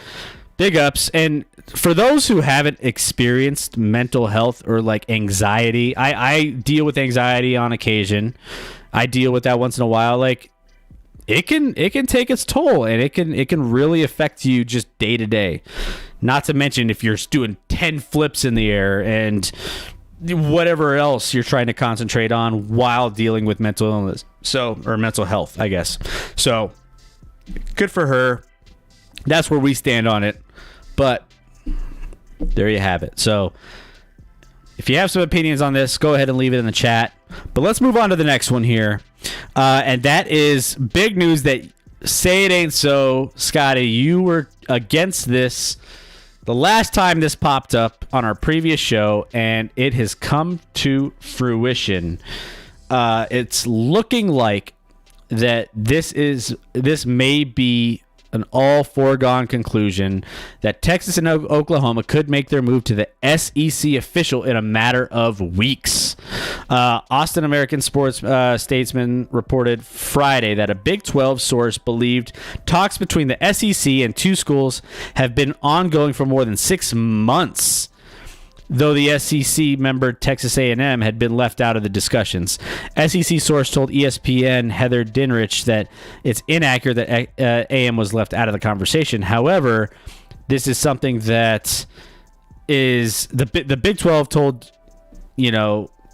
big ups. And for those who haven't experienced mental health or like anxiety, I deal with anxiety on occasion. I deal with that once in a while. Like, it can take its toll, and it can really affect you just day to day. Not to mention if you're doing 10 flips in the air and whatever else you're trying to concentrate on while dealing with mental illness. Or mental health, I guess. So good for her. That's where we stand on it. But there you have it. So if you have some opinions on this, go ahead and leave it in the chat. But let's move on to the next one here. And that is big news that say it ain't so. Scotty, you were against this the last time this popped up on our previous show, and it has come to fruition. It's looking like that this may be an all foregone conclusion that Texas and Oklahoma could make their move to the SEC official in a matter of weeks. Austin American Sports Statesman reported Friday that a Big 12 source believed talks between the SEC and two schools have been ongoing for more than 6 months, though the SEC member Texas A&M had been left out of the discussions. SEC source told ESPN Heather Dinrich that it's inaccurate that A&M was left out of the conversation. However, this is something that is the Big 12 told,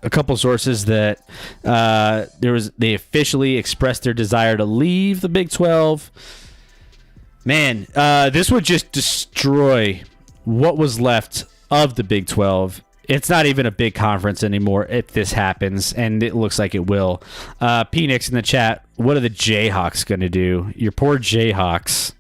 a couple sources that they officially expressed their desire to leave the Big 12. Man, this would just destroy what was left of the Big 12. It's not even a big conference anymore if this happens, and it looks like it will. Phoenix in the chat, what are the Jayhawks going to do? Your poor Jayhawks.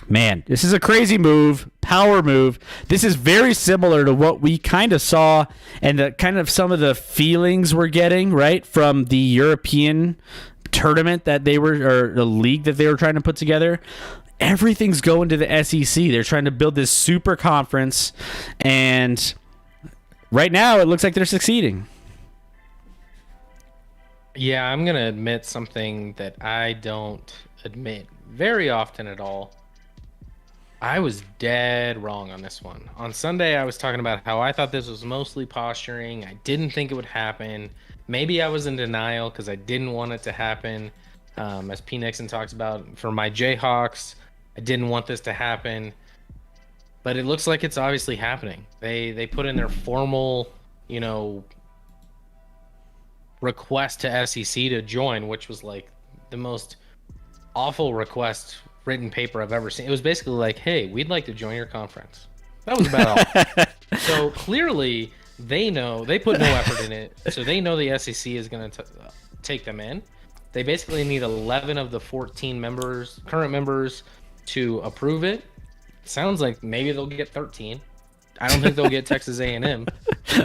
Man, this is a crazy move, power move. This is very similar to what we kind of saw and the kind of some of the feelings we're getting, right, from the European tournament that or the league that they were trying to put together. Everything's going to the SEC. They're trying to build this super conference, and right now it looks like they're succeeding. Yeah, I'm going to admit something that I don't admit very often at all. I was dead wrong on this one. On Sunday, I was talking about how I thought this was mostly posturing. I didn't think it would happen. Maybe I was in denial because I didn't want it to happen. As P. Nixon talks about, for my Jayhawks, I didn't want this to happen. But it looks like it's obviously happening. They put in their formal, request to SEC to join, which was like the most awful request written paper I've ever seen. It was basically like, hey, we'd like to join your conference. That was about all. So clearly they know, they put no effort in it. So they know the SEC is going to take them in. They basically need 11 of the 14 current members to approve it. Sounds like maybe they'll get 13. I don't think they'll get Texas A&M.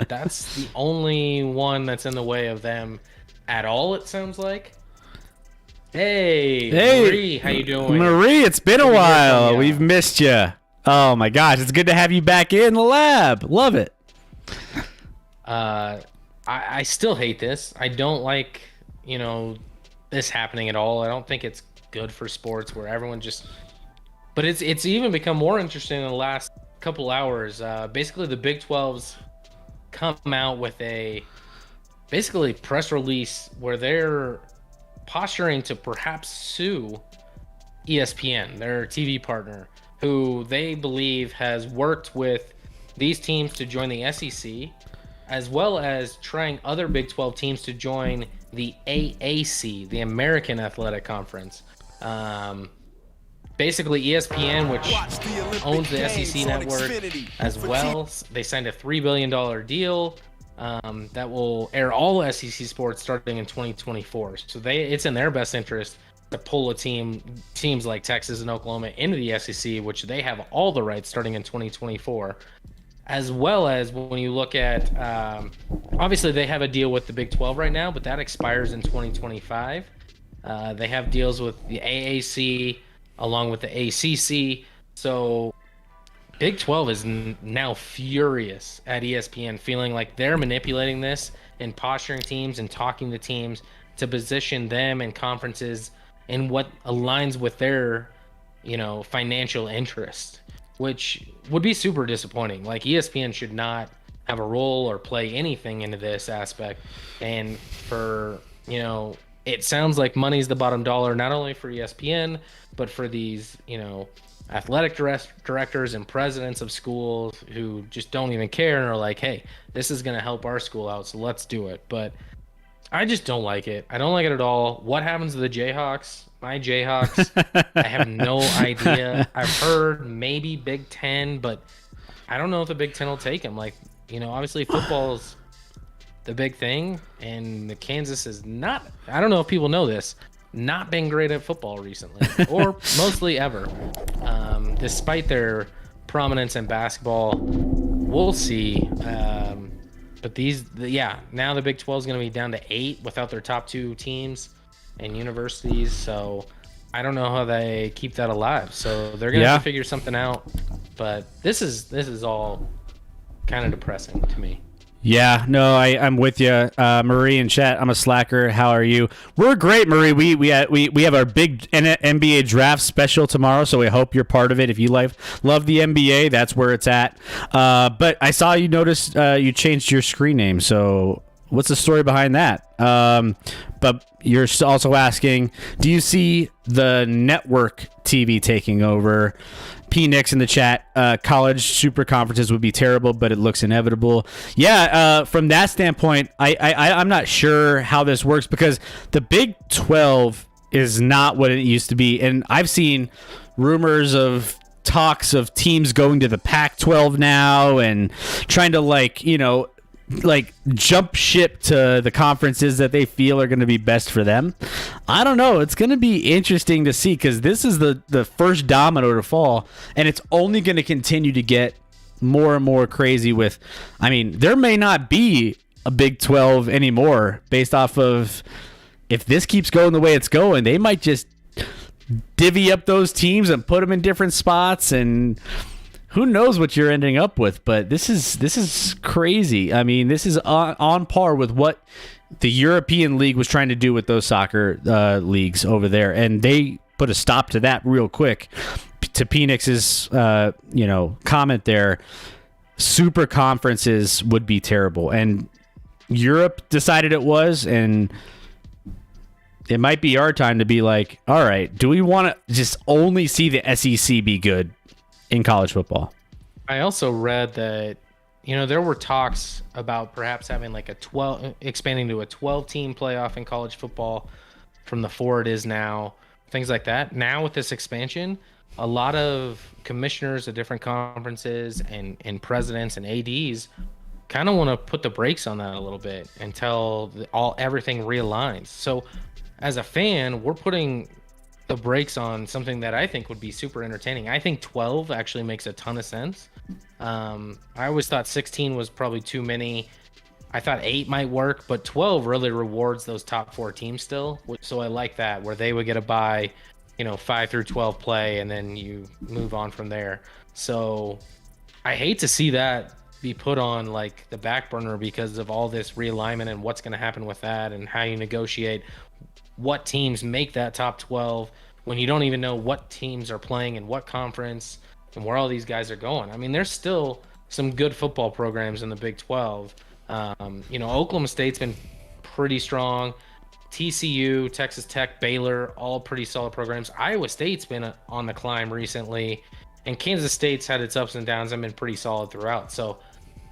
That's the only one that's in the way of them at all, it sounds like. Hey, Marie, how you doing? Marie, it's been a while. We've missed you. Oh my gosh, it's good to have you back in the lab. Love it. I still hate this. I don't like, this happening at all. I don't think it's good for sports where everyone just... But it's even become more interesting in the last couple hours. Basically, the Big 12's come out with a basically press release where they're posturing to perhaps sue ESPN, their TV partner, who they believe has worked with these teams to join the SEC as well as trying other Big 12 teams to join the AAC, the American Athletic Conference. Basically, ESPN, which owns the SEC network as well, they signed a $3 billion deal that will air all SEC sports starting in 2024. So it's in their best interest to pull teams like Texas and Oklahoma into the SEC, which they have all the rights starting in 2024. As well as when you look at, obviously they have a deal with the Big 12 right now, but that expires in 2025. They have deals with the AAC along with the ACC. So Big 12 is now furious at ESPN, feeling like they're manipulating this and posturing teams and talking to teams to position them and conferences in what aligns with their, financial interest, which would be super disappointing. Like, ESPN should not have a role or play anything into this aspect. And for, it sounds like money's the bottom dollar, not only for ESPN, but for these, athletic directors and presidents of schools who just don't even care and are like, hey, this is going to help our school out, so let's do it. But I just don't like it. I don't like it at all. What happens to the Jayhawks? My Jayhawks, I have no idea. I've heard maybe Big Ten, but I don't know if the Big Ten will take them. Like, obviously football's the big thing, and the Kansas is not, I don't know if people know this, not been great at football recently, or mostly ever. Despite their prominence in basketball, we'll see. But now the Big 12 is going to be down to 8 without their top 2 teams and universities. So I don't know how they keep that alive. So they're going to have to figure something out. But this is all kind of depressing to me. Yeah, no, I'm with you, Marie in chat. I'm a slacker. How are you? We're great, Marie. We have our big NBA draft special tomorrow, so we hope you're part of it. If you love the NBA, that's where it's at. But I saw you noticed you changed your screen name. So what's the story behind that? But you're also asking, do you see the network TV taking over? P. Nix in the chat, college super conferences would be terrible, but it looks inevitable. Yeah, from that standpoint, I'm not sure how this works because the Big 12 is not what it used to be. And I've seen rumors of talks of teams going to the Pac-12 now and trying to jump ship to the conferences that they feel are going to be best for them. I don't know. It's going to be interesting to see because this is the first domino to fall, and it's only going to continue to get more and more crazy with, there may not be a Big 12 anymore based off of if this keeps going the way it's going, they might just divvy up those teams and put them in different spots, and who knows what you're ending up with. But this is crazy. This is on par with what the European League was trying to do with those soccer leagues over there, and they put a stop to that real quick. To Phoenix's comment there, super conferences would be terrible, and Europe decided it was, and it might be our time to be like, all right, do we want to just only see the SEC be good in college football? I also read that there were talks about perhaps having like expanding to a 12-team playoff in college football from the 4 it is now, things like that. Now with this expansion, a lot of commissioners of different conferences and presidents and ADs kind of want to put the brakes on that a little bit until everything realigns. So as a fan, we're putting the brakes on something that I think would be super entertaining. I think 12 actually makes a ton of sense. I always thought 16 was probably too many. I thought 8 might work, but 12 really rewards those top 4 teams still. So I like that, where they would get a bye, 5 through 12 play, and then you move on from there. So I hate to see that be put on like the back burner because of all this realignment and what's going to happen with that and how you negotiate what teams make that top 12 when you don't even know what teams are playing in what conference and where all these guys are going. There's still some good football programs in the Big 12. Oklahoma State's been pretty strong. TCU, Texas Tech, Baylor, all pretty solid programs. Iowa State's been on the climb recently, and Kansas State's had its ups and downs and been pretty solid throughout. So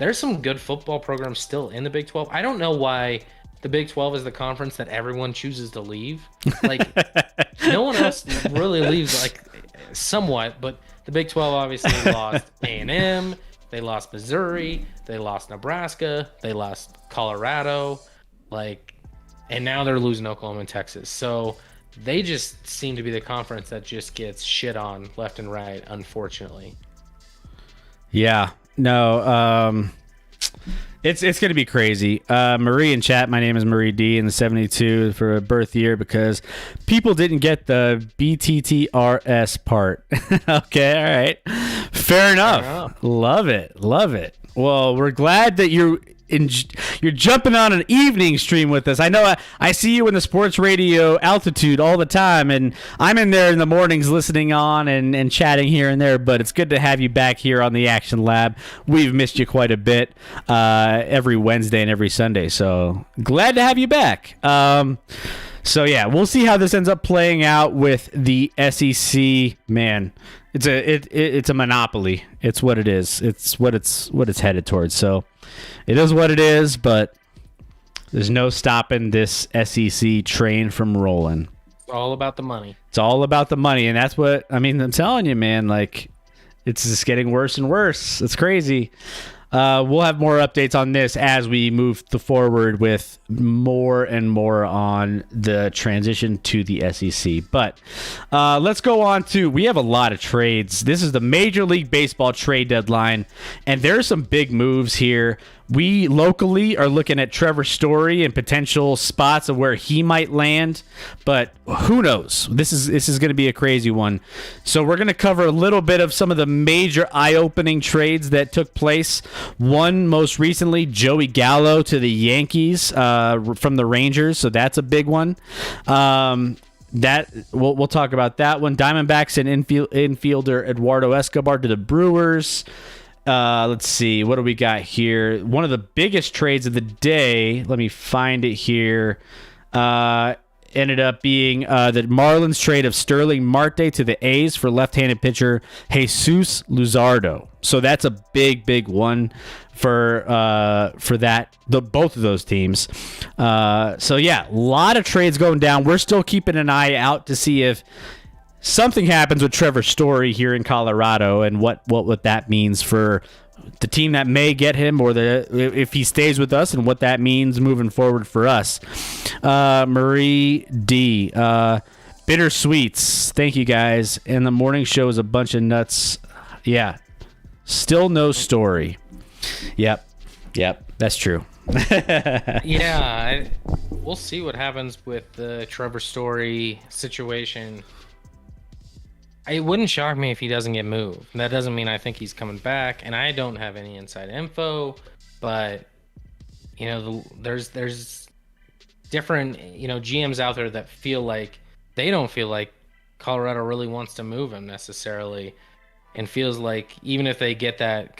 there's some good football programs still in the Big 12. I don't know why the Big 12 is the conference that everyone chooses to leave. Like, no one else really leaves, like, somewhat, but the Big 12 obviously lost A&M, they lost Missouri, they lost Nebraska, they lost Colorado, like, and now they're losing Oklahoma and Texas. So they just seem to be the conference that just gets shit on left and right, unfortunately. Yeah. No, it's going to be crazy. Marie in chat, my name is Marie D in the 72 for a birth year because people didn't get the BTTRS part. Okay, all right. Fair enough. Love it. Love it. Well, we're glad that you're jumping on an evening stream with us. I know I see you in the sports radio altitude all the time, and I'm in there in the mornings listening on and chatting here and there, but it's good to have you back here on the Action Lab. We've missed you quite a bit every Wednesday and every Sunday, so glad to have you back. So, yeah, we'll see how this ends up playing out with the SEC. Man, it's a monopoly. It's what it is. It's what it's headed towards, so it is what it is, but there's no stopping this SEC train from rolling. It's all about the money. It's all about the money, and that's what, I mean, I'm telling you, man, like, it's just getting worse and worse. It's crazy. We'll have more updates on this as we move forward with more and more on the transition to the SEC. But let's go on to, we have a lot of trades. This is the Major League Baseball trade deadline, and there's some big moves here. We locally are looking at Trevor Story and potential spots of where he might land, but who knows? This is going to be a crazy one. So we're going to cover a little bit of some of the major eye-opening trades that took place. One most recently, Joey Gallo to the Yankees from the Rangers, so that's a big one. That we'll talk about that one. Diamondbacks and infielder Eduardo Escobar to the Brewers. Let's see, what do we got here? One of the biggest trades of the day, let me find it here, ended up being the Marlins trade of Sterling Marte to the A's for left-handed pitcher Jesus Luzardo. So that's a big one for both of those teams. So yeah, a lot of trades going down. We're still keeping an eye out to see if something happens with Trevor Story here in Colorado and what that means for the team that may get him, or if he stays with us, and what that means moving forward for us. Marie D. Bittersweets. Thank you, guys. And the morning show is a bunch of nuts. Yeah. Still no Story. Yep. That's true. Yeah. We'll see what happens with the Trevor Story situation. It wouldn't shock me if he doesn't get moved. That doesn't mean I think he's coming back, and I don't have any inside info, but there's different GMs out there that don't feel like Colorado really wants to move him necessarily, and feels like even if they get that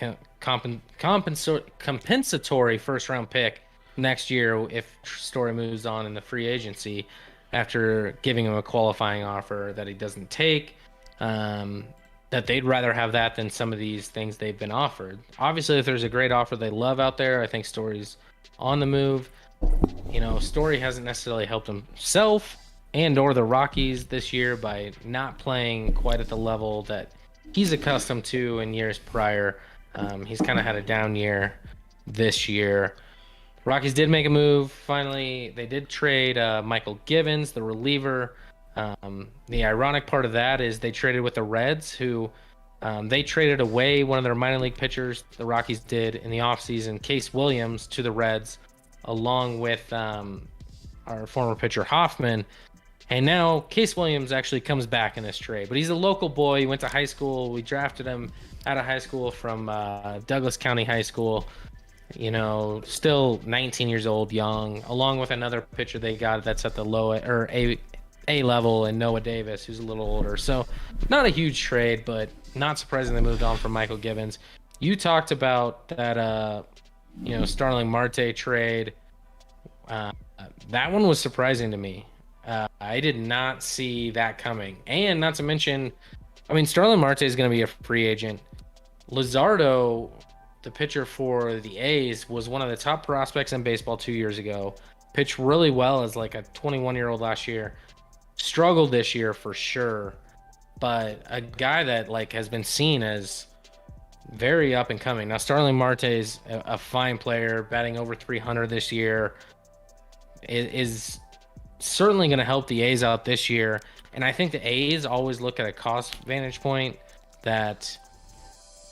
compensatory first round pick next year, if Story moves on in the free agency after giving him a qualifying offer that he doesn't take, that they'd rather have that than some of these things they've been offered. Obviously, if there's a great offer they love out there, I think Story's on the move. Story hasn't necessarily helped himself and or the Rockies this year by not playing quite at the level that he's accustomed to in years prior. He's kind of had a down year this year. Rockies did make a move. Finally, they did trade Michael Givens, the reliever. The ironic part of that is they traded with the Reds, who they traded away one of their minor league pitchers, the Rockies did, in the offseason, Case Williams, to the Reds, along with our former pitcher Hoffman. And now Case Williams actually comes back in this trade. But he's a local boy. He went to high school. We drafted him out of high school from Douglas County High School. Still 19 years old, young, along with another pitcher they got that's at the low or A level, and Noah Davis, who's a little older. So not a huge trade, but not surprising they moved on from Michael Givens. You talked about that, Starling Marte trade. That one was surprising to me. I did not see that coming. And not to mention, Starling Marte is going to be a free agent. Luzardo the pitcher for the A's, was one of the top prospects in baseball 2 years ago. Pitched really well as like a 21-year-old last year. Struggled this year for sure, but a guy that like has been seen as very up and coming. Now Starling Marte's a fine player, batting over 300 this year. Is certainly going to help the A's out this year. And I think the A's always look at a cost vantage point that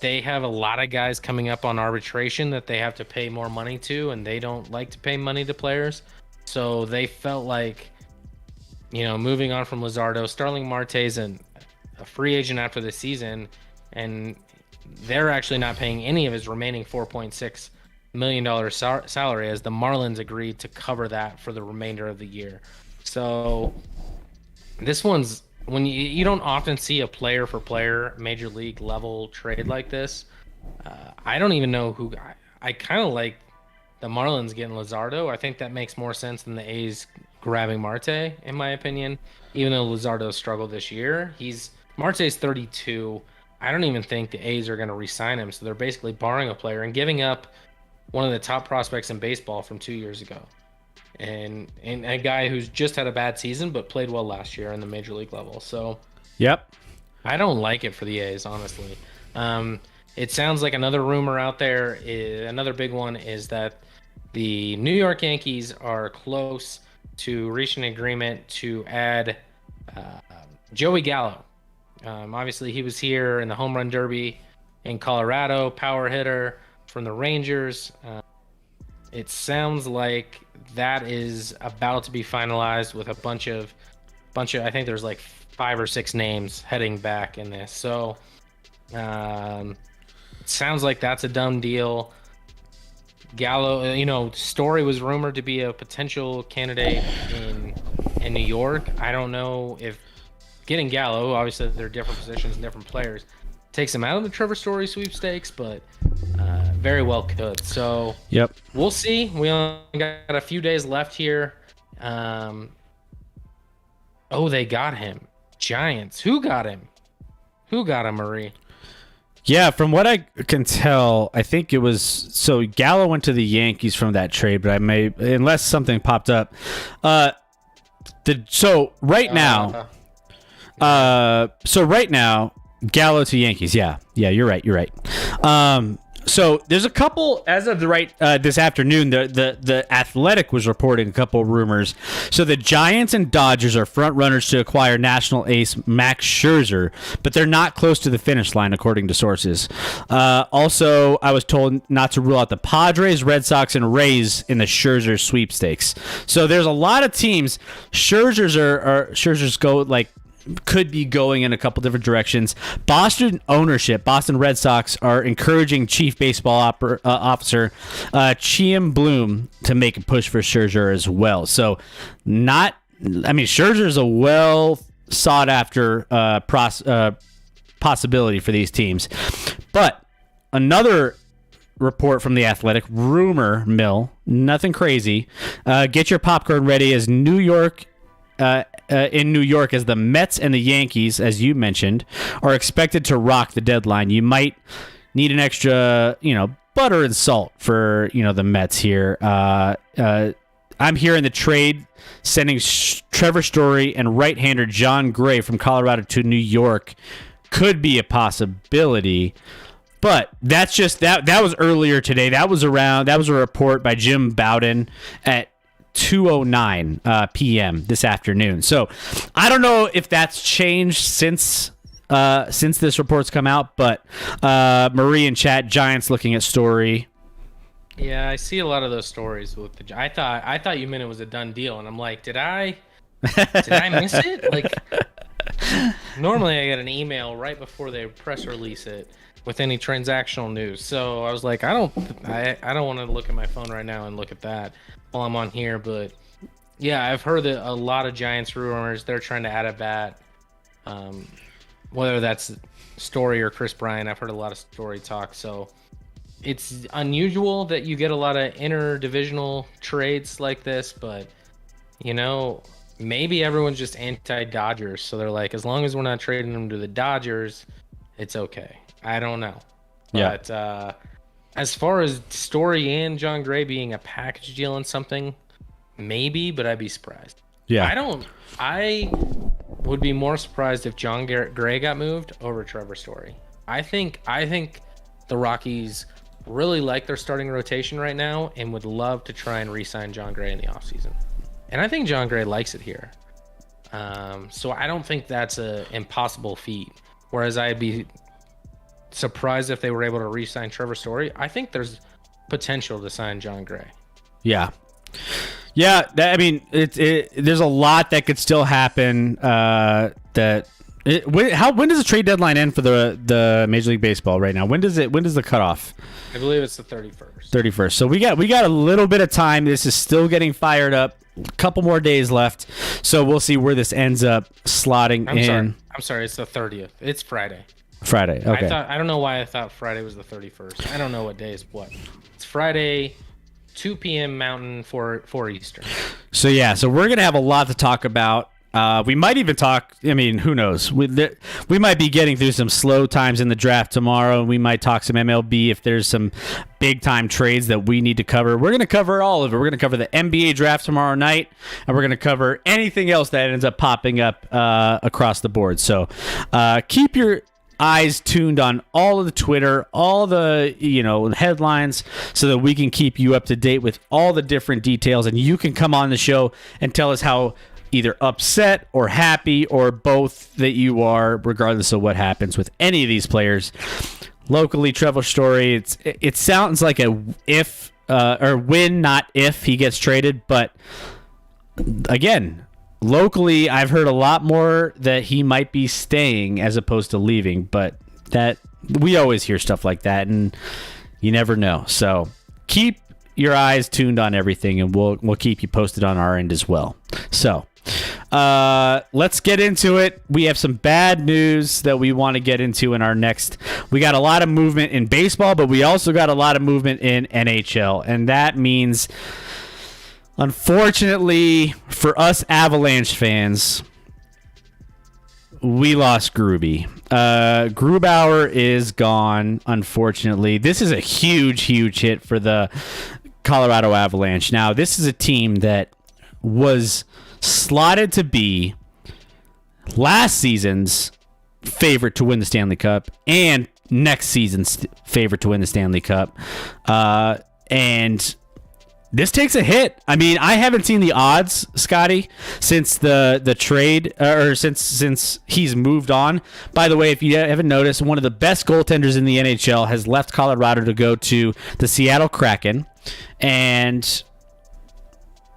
they have a lot of guys coming up on arbitration that they have to pay more money to, and they don't like to pay money to players. So they felt like, moving on from Luzardo, Starling Marte's a free agent after the season, and they're actually not paying any of his remaining $4.6 million salary, as the Marlins agreed to cover that for the remainder of the year. So this one's, when you don't often see a player for player major league level trade like this. I don't even know who. I kind of like the Marlins getting Luzardo. I think that makes more sense than the A's grabbing Marte, in my opinion. Even though Luzardo struggled this year, Marte's 32. I don't even think the A's are going to re-sign him. So they're basically borrowing a player and giving up one of the top prospects in baseball from 2 years ago, and a guy who's just had a bad season but played well last year in the major league level. So, yep, I don't like it for the A's, honestly. It sounds like another rumor out there, another big one, is that the New York Yankees are close to reaching an agreement to add Joey Gallo. Obviously, he was here in the Home Run Derby in Colorado, power hitter from the Rangers. It sounds like that is about to be finalized with a bunch of I think there's like 5 or 6 names heading back in this. So it sounds like that's a done deal. Gallo, Story was rumored to be a potential candidate in New York. I don't know if getting Gallo, obviously they're different positions and different players, takes him out of the Trevor Story sweepstakes, but very well could. So yep, we'll see. We only got a few days left here. They got him. Giants. Who got him? Marie? Yeah, from what I can tell, I think it was, so Gallo went to the Yankees from that trade, but I may, unless something popped up. So right now, Gallo to Yankees. Yeah, you're right. So there's a couple, as of this afternoon, the Athletic was reporting a couple of rumors. So the Giants and Dodgers are front runners to acquire national ace Max Scherzer, but they're not close to the finish line, according to sources. Also, I was told not to rule out the Padres, Red Sox, and Rays in the Scherzer sweepstakes. So there's a lot of teams. Scherzer's go like, could be going in a couple different directions. Boston Red Sox are encouraging Chief Baseball Officer Chaim Bloom to make a push for Scherzer as well. So Scherzer is a well sought after possibility for these teams. But another report from the Athletic, rumor mill, nothing crazy. Get your popcorn ready, as New York as the Mets and the Yankees, as you mentioned, are expected to rock the deadline. You might need an extra, butter and salt for, the Mets here. I'm hearing the trade sending Trevor Story and right-hander John Gray from Colorado to New York could be a possibility. But that's just that was earlier today. That was a report by Jim Bowden at 2:09 p.m. this afternoon. So I don't know if that's changed since this report's come out, but Marie in chat, Giants looking at Story. Yeah, I see a lot of those stories with the. I thought you meant it was a done deal, and I'm like, did I miss it? Like, normally I get an email right before they press release it with any transactional news. So I was like, I don't want to look at my phone right now and look at that while I'm on here. But yeah, I've heard that a lot of Giants rumors, they're trying to add a bat. Whether that's Story or Chris Bryant, I've heard a lot of Story talk. So it's unusual that you get a lot of interdivisional trades like this, but maybe everyone's just anti-Dodgers. So they're like, as long as we're not trading them to the Dodgers, it's okay. I don't know. Yeah. But As far as Story and John Gray being a package deal and something, maybe, but I'd be surprised. Yeah. I would be more surprised if John Gray got moved over Trevor Story. I think the Rockies really like their starting rotation right now and would love to try and re-sign John Gray in the offseason. And I think John Gray likes it here. So I don't think that's an impossible feat. Whereas I'd be surprised if they were able to re-sign Trevor Story. I think there's potential to sign John Gray. Yeah. Yeah, there's a lot that could still happen. When does the trade deadline end for the Major League Baseball right now? When does the cutoff? I believe it's the 31st. 31st. So we got a little bit of time. This is still getting fired up. A couple more days left. So we'll see where this ends up slotting in. I'm sorry, it's the 30th. It's Friday. Friday. Okay. I don't know why I thought Friday was the 31st. I don't know what day is what. It's Friday, 2 p.m. Mountain, 4 Eastern. So we're gonna have a lot to talk about. We might even talk. I mean, who knows? We might be getting through some slow times in the draft tomorrow. We might talk some MLB if there's some big time trades that we need to cover. We're gonna cover all of it. We're gonna cover the NBA draft tomorrow night, and we're gonna cover anything else that ends up popping up across the board. So keep your eyes tuned on all of the Twitter, all the headlines, so that we can keep you up to date with all the different details, and you can come on the show and tell us how either upset or happy or both that you are, regardless of what happens with any of these players. Locally, Trevor Story, it sounds like a if or when, not if he gets traded, but again, locally, I've heard a lot more that he might be staying as opposed to leaving, but that we always hear stuff like that, and you never know. So keep your eyes tuned on everything, and we'll keep you posted on our end as well. So let's get into it. We have some bad news that we want to get into in our next. We got a lot of movement in baseball, but we also got a lot of movement in NHL, and that means, unfortunately for us Avalanche fans, we lost Gruby. Grubauer is gone, unfortunately. This is a huge hit for the Colorado Avalanche. Now, this is a team that was slotted to be last season's favorite to win the Stanley Cup and next season's favorite to win the Stanley Cup. And this takes a hit. I mean, I haven't seen the odds, Scotty, since the trade, or since he's moved on. By the way, if you haven't noticed, one of the best goaltenders in the NHL has left Colorado to go to the Seattle Kraken. And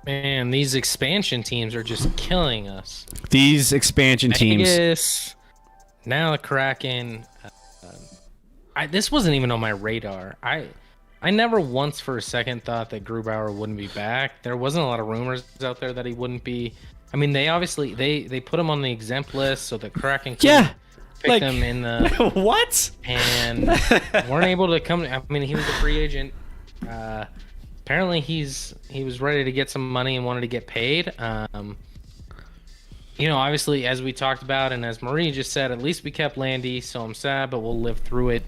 man, these expansion teams are just killing us. These expansion teams. Vegas, now the Kraken. This wasn't even on my radar. I never once for a second thought that Grubauer wouldn't be back. There wasn't a lot of rumors out there that he wouldn't be. I mean, they obviously they put him on the exempt list so the Kraken could pick him in the what? And weren't able to come. I mean, he was a free agent. Apparently, he was ready to get some money and wanted to get paid. Obviously, as we talked about and as Marie just said, at least we kept Landy, so I'm sad, but we'll live through it.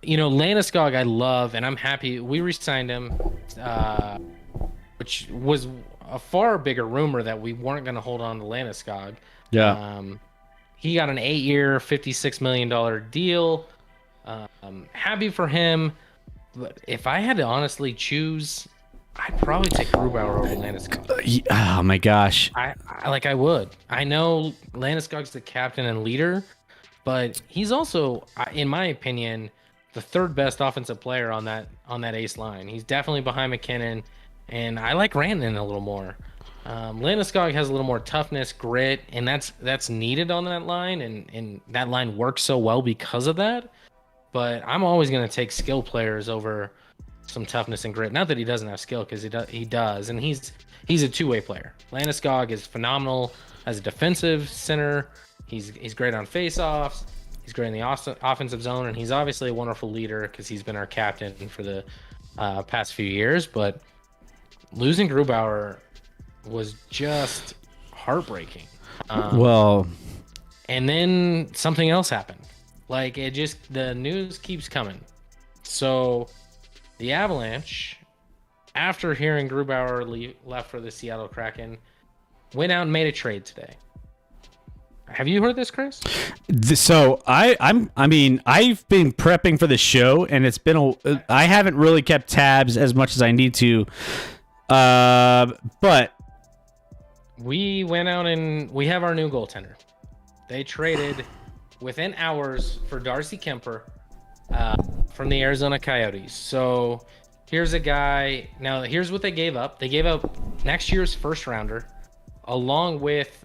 Landeskog I love, and I'm happy we re-signed him, which was a far bigger rumor that we weren't going to hold on to Landeskog. Yeah. He got an 8-year, $56 million deal. Happy for him. But if I had to honestly choose, I'd probably take Grubauer over Landeskog. Oh my gosh. I would. I know Landeskog's the captain and leader, but he's also, in my opinion, the third best offensive player on that ace line. He's definitely behind McKinnon, and I like Rantanen a little more. Landeskog has a little more toughness, grit, and that's needed on that line, and that line works so well because of that. But I'm always going to take skill players over some toughness and grit. Not that he doesn't have skill, because he does, and he's a two-way player. Landeskog is phenomenal as a defensive center. He's great on face-offs. He's great in the offensive zone, and he's obviously a wonderful leader because he's been our captain for the past few years. But losing Grubauer was just heartbreaking. And then something else happened. The news keeps coming. So the Avalanche, after hearing Grubauer left for the Seattle Kraken, went out and made a trade today. Have you heard this, Chris? So I mean, I've been prepping for the show, and it's been I haven't really kept tabs as much as I need to. But we went out and we have our new goaltender. They traded within hours for Darcy Kemper from the Arizona Coyotes. So here's a guy. Now, here's what they gave up. They gave up next year's first rounder, along with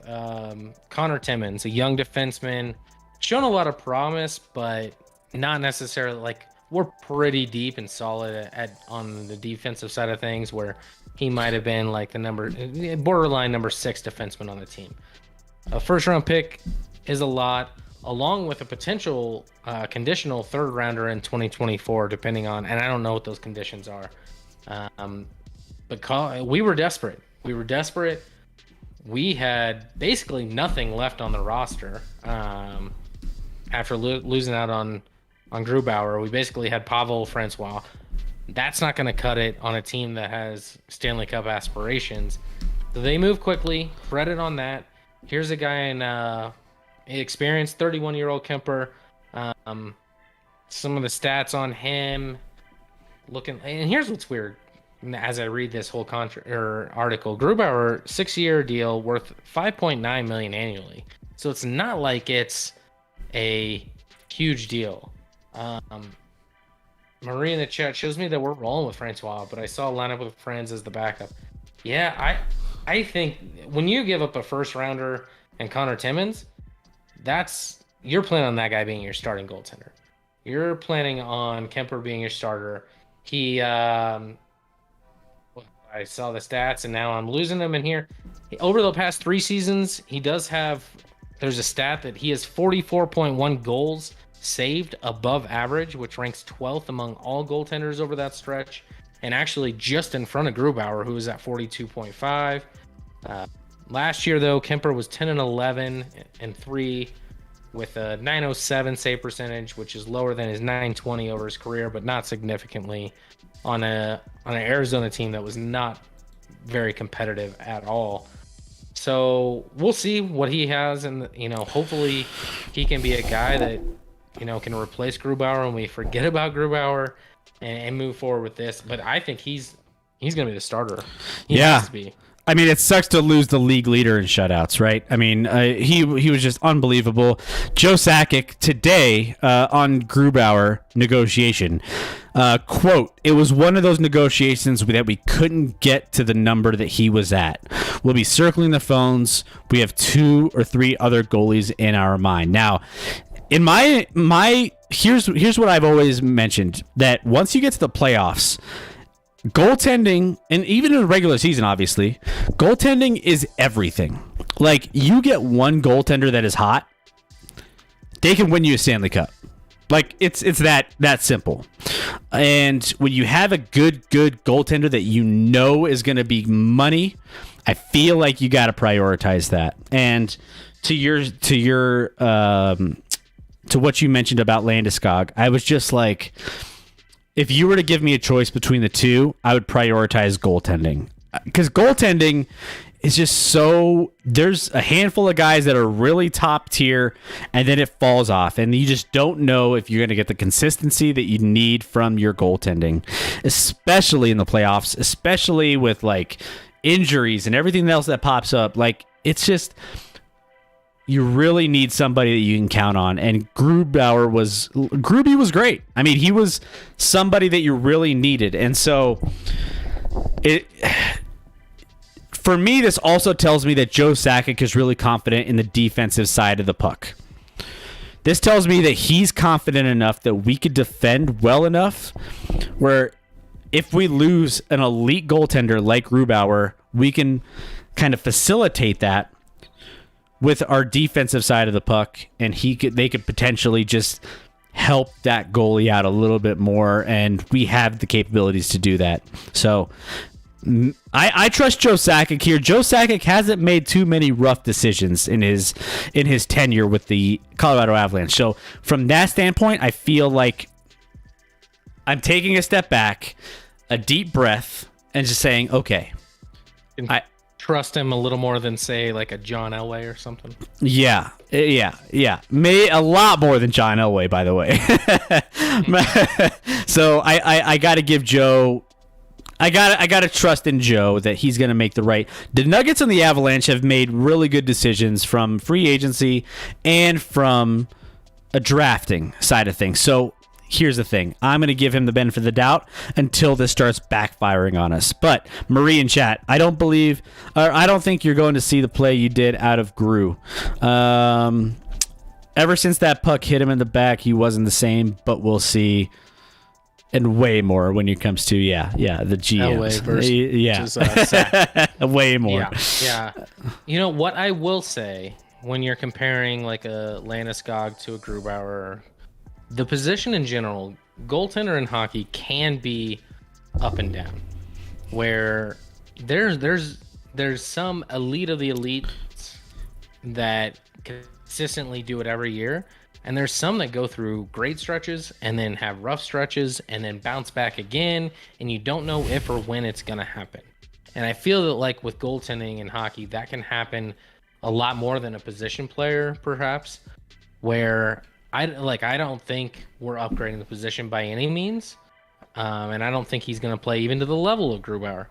Connor Timmins, a young defenseman, shown a lot of promise, but not necessarily like we're pretty deep and solid on the defensive side of things, where he might have been like the borderline number 6 defenseman on the team. A first round pick is a lot, along with a potential conditional third rounder in 2024, depending on, and I don't know what those conditions are. But we were desperate. We had basically nothing left on the roster after losing out on Grubauer. We basically had Pavel Francois. That's not going to cut it on a team that has Stanley Cup aspirations. So they move quickly. Credit on that. Here's a guy in experienced 31-year-old Kemper. Some of the stats on him and here's what's weird. As I read this whole article, Grubauer 6-year deal worth $5.9 million annually. So it's not like it's a huge deal. Marie in the chat shows me that we're rolling with Francois, but I saw a lineup with friends as the backup. Yeah, I think when you give up a first rounder and Connor Timmins, you're planning on that guy being your starting goaltender. You're planning on Kemper being your starter. I saw the stats, and now I'm losing them in here. Over the past 3 seasons, there's a stat that he has 44.1 goals saved above average, which ranks 12th among all goaltenders over that stretch, and actually just in front of Grubauer, who was at 42.5. Last year, though, Kemper was 10-11-3 with a .907 save percentage, which is lower than his .920 over his career, but not significantly, on an Arizona team that was not very competitive at all. So we'll see what he has, and hopefully he can be a guy that can replace Grubauer and we forget about Grubauer and move forward with this. But I think he's going to be the starter. He has to be. I mean, it sucks to lose the league leader in shutouts, right? I mean, he was just unbelievable. Joe Sakic today on Grubauer negotiation, quote, "It was one of those negotiations that we couldn't get to the number that he was at. We'll be circling the phones. We have 2 or 3 other goalies in our mind." Now, in my here's what I've always mentioned, that once you get to the playoffs, goaltending, and even in the regular season, obviously, goaltending is everything. Like, you get one goaltender that is hot, they can win you a Stanley Cup. Like, it's that simple. And when you have a good goaltender that is going to be money, I feel like you got to prioritize that. And to what you mentioned about Landeskog, I was just like, if you were to give me a choice between the two, I would prioritize goaltending. Because goaltending is just there's a handful of guys that are really top tier, and then it falls off. And you just don't know if you're going to get the consistency that you need from your goaltending, especially in the playoffs, especially with like injuries and everything else that pops up. Like, it's just, you really need somebody that you can count on. And Gruby was great. I mean, he was somebody that you really needed. And so for me, this also tells me that Joe Sakic is really confident in the defensive side of the puck. This tells me that he's confident enough that we could defend well enough where if we lose an elite goaltender like Grubauer, we can kind of facilitate that with our defensive side of the puck, and they could potentially just help that goalie out a little bit more, and we have the capabilities to do that. So I trust Joe Sakic here. Joe Sakic hasn't made too many rough decisions in his tenure with the Colorado Avalanche. So from that standpoint, I feel like I'm taking a step back, a deep breath, and just saying, okay. Trust him a little more than, say, like a John Elway or something. Yeah. May a lot more than John Elway, by the way. So I got to give Joe. I got to trust in Joe that he's going to make the right. The Nuggets and the Avalanche have made really good decisions from free agency and from a drafting side of things. So here's the thing. I'm going to give him the benefit of the doubt until this starts backfiring on us. But Marie in chat, I don't think you're going to see the play you did out of Gru. Ever since that puck hit him in the back, he wasn't the same, but we'll see. And way more when it comes to the GMs. Versus, way more. Yeah. You know what I will say when you're comparing like a Landeskog to a Grubauer, the position in general, goaltender in hockey can be up and down. Where there's some elite of the elites that consistently do it every year. And there's some that go through great stretches and then have rough stretches and then bounce back again. And you don't know if or when it's going to happen. And I feel that like with goaltending in hockey, that can happen a lot more than a position player, perhaps, where I don't think we're upgrading the position by any means. And I don't think he's going to play even to the level of Grubauer.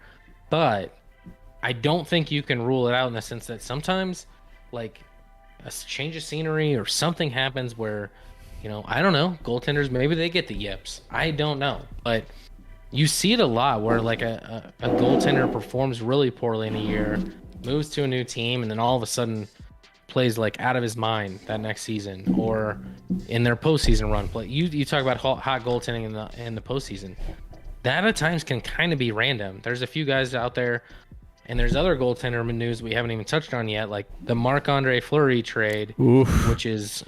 But I don't think you can rule it out in the sense that sometimes like a change of scenery or something happens where, I don't know, goaltenders, maybe they get the yips. I don't know. But you see it a lot where like a goaltender performs really poorly in a year, moves to a new team, and then all of a sudden plays like out of his mind that next season or in their postseason run. You talk about hot goaltending in the postseason. That at times can kind of be random. There's a few guys out there. And there's other goaltender news we haven't even touched on yet, like the Marc-Andre Fleury trade, which is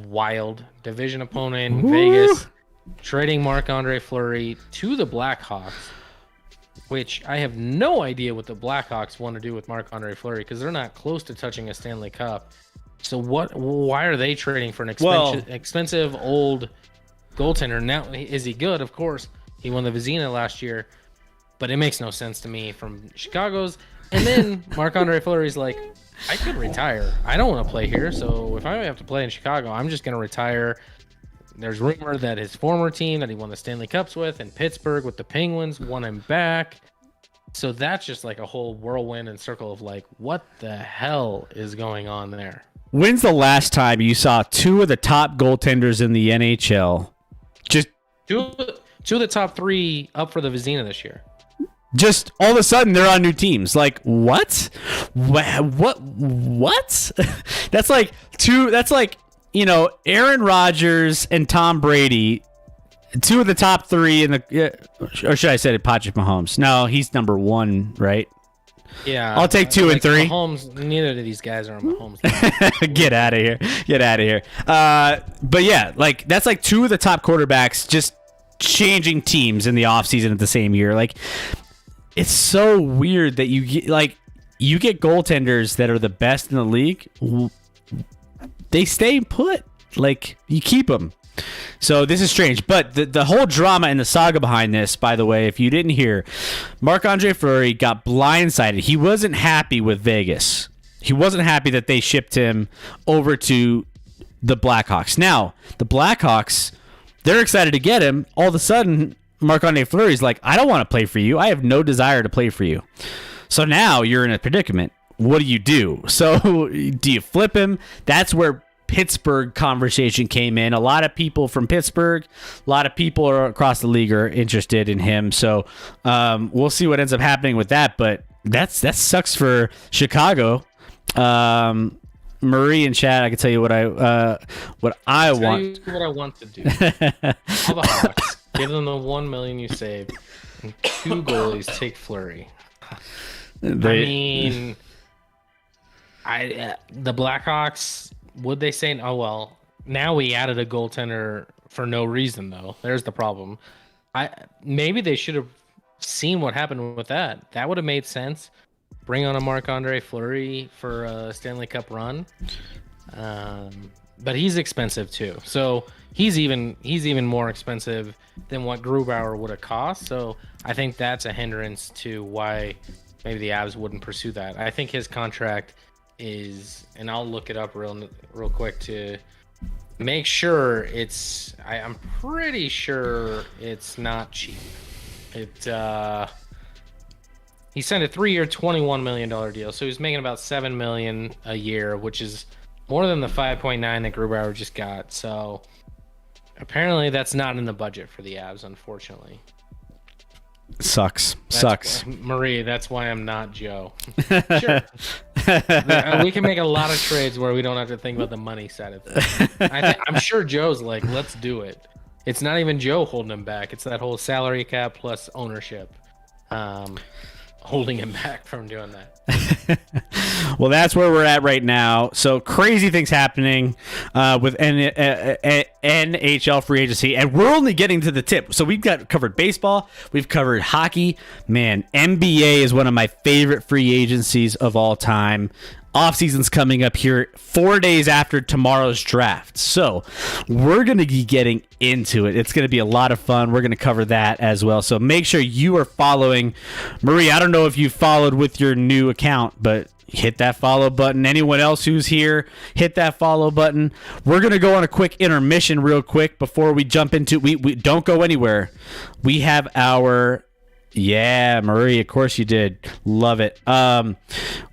wild. Division opponent in Vegas, trading Marc-Andre Fleury to the Blackhawks, which I have no idea what the Blackhawks want to do with Marc-Andre Fleury because they're not close to touching a Stanley Cup. So why are they trading for an expensive old goaltender? Now, is he good? Of course. He won the Vezina last year. But it makes no sense to me from Chicago's. And then Marc-Andre Fleury's like, I could retire. I don't want to play here. So if I have to play in Chicago, I'm just going to retire. There's rumor that his former team that he won the Stanley Cups with in Pittsburgh with the Penguins won him back. So that's just like a whole whirlwind and circle of like, what the hell is going on there? When's the last time you saw two of the top goaltenders in the NHL just two of the top three up for the Vezina this year? Just all of a sudden they're on new teams. Like what? What? That's like Aaron Rodgers and Tom Brady, two of the top three in the, or should I say it, Patrick Mahomes? No, he's number one, right? Yeah, I'll take two and three. Mahomes, neither of these guys are on Mahomes. Get out of here. But yeah, like that's like two of the top quarterbacks just changing teams in the offseason of the same year. Like, it's so weird that you get goaltenders that are the best in the league. They stay put. Like, you keep them. So this is strange. But the whole drama and the saga behind this, by the way, if you didn't hear, Marc-Andre Fleury got blindsided. He wasn't happy with Vegas. He wasn't happy that they shipped him over to the Blackhawks. Now, the Blackhawks, they're excited to get him. All of a sudden, Marc-Andre Fleury's like, I don't want to play for you. I have no desire to play for you. So now you're in a predicament. What do you do? So do you flip him? That's where Pittsburgh conversation came in. A lot of people from Pittsburgh, a lot of people across the league are interested in him. So we'll see what ends up happening with that. But that sucks for Chicago. Marie in chat, I can tell you what I want. What I want to do. All the Hawks, give them the $1 million you saved, and 2 goalies. Take Fleury. The Blackhawks, would they say? Oh well, now we added a goaltender for no reason though. There's the problem. Maybe they should have seen what happened with that. That would have made sense. Bring on a Marc-Andre Fleury for a Stanley Cup run. but he's expensive too. So he's even more expensive than what Grubauer would have cost. So I think that's a hindrance to why maybe the Avs wouldn't pursue that. I think his contract is, and I'll look it up real quick to make sure it's. I'm pretty sure it's not cheap. He signed a 3-year, $21 million deal, so he's making about $7 million a year, which is more than the 5.9 that Grubauer just got. So apparently, that's not in the budget for the Avs, unfortunately. Sucks. Marie, that's why I'm not Joe. Sure. We can make a lot of trades where we don't have to think about the money side of things. I'm sure Joe's like, let's do it. It's not even Joe holding him back. It's that whole salary cap plus ownership holding him back from doing that. Well, that's where we're at right now. So crazy things happening with NHL free agency, and we're only getting to the tip. So we've got covered baseball, we've covered hockey. Man, NBA is one of my favorite free agencies of all time. Off season's coming up here 4 days after tomorrow's draft. So we're going to be getting into it. It's going to be a lot of fun. We're going to cover that as well. So make sure you are following. Marie, I don't know if you followed with your new account, but hit that follow button. Anyone else who's here, hit that follow button. We're going to go on a quick intermission real quick before we jump into we don't go anywhere. We have our Marie, of course you did. Love it.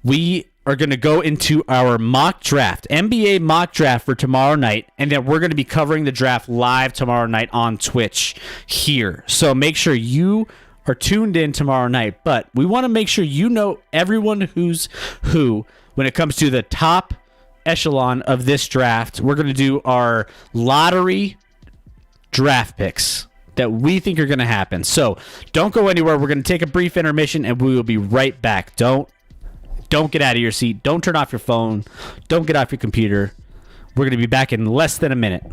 We are going to go into our mock draft, NBA mock draft for tomorrow night, and then we're going to be covering the draft live tomorrow night on Twitch here. So make sure you are tuned in tomorrow night, but we want to make sure you know everyone who's who when it comes to the top echelon of this draft. We're going to do our lottery draft picks that we think are going to happen. So don't go anywhere. We're going to take a brief intermission, and we will be right back. Don't get out of your seat. Don't turn off your phone. Don't get off your computer. We're going to be back in less than a minute.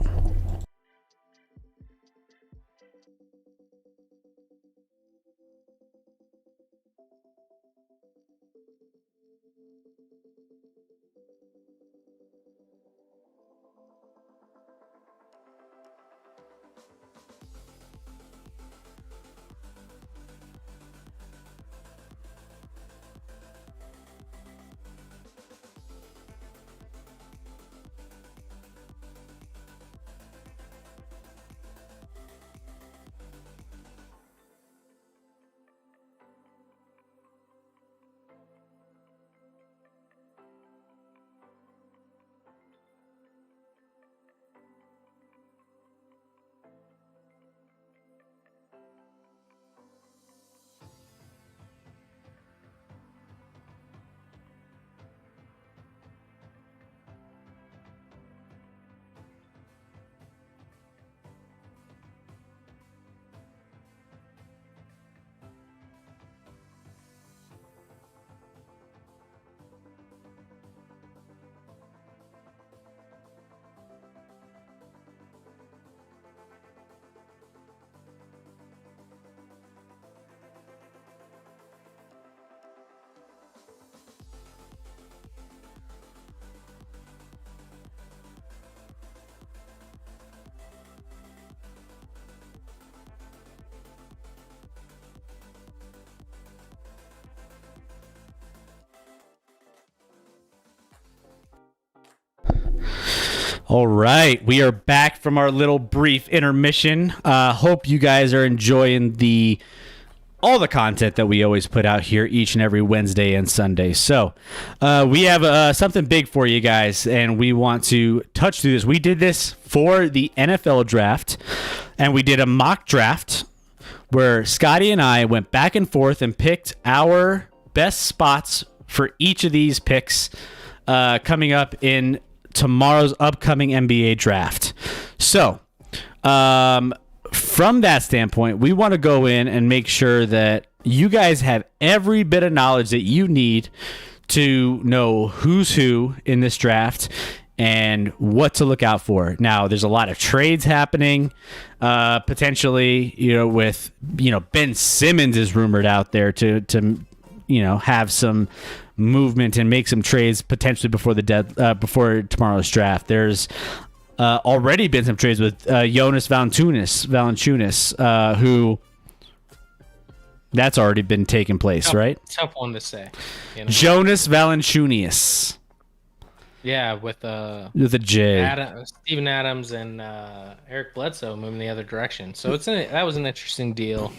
All right, we are back from our little brief intermission. Hope you guys are enjoying all the content that we always put out here each and every Wednesday and Sunday. So we have something big for you guys, and we want to touch through this. We did this for the NFL draft, and we did a mock draft where Scotty and I went back and forth and picked our best spots for each of these picks coming up in tomorrow's upcoming NBA draft. So, from that standpoint, we want to go in and make sure that you guys have every bit of knowledge that you need to know who's who in this draft and what to look out for. Now, there's a lot of trades happening, potentially, with Ben Simmons is rumored out there to have some movement and make some trades potentially before tomorrow's draft. There's already been some trades with Jonas Valanciunas, who that's already been taking place, right? Tough one to say. Jonas Valanciunas. Yeah, with a J. Steven Adams and Eric Bledsoe moving the other direction. So that was an interesting deal.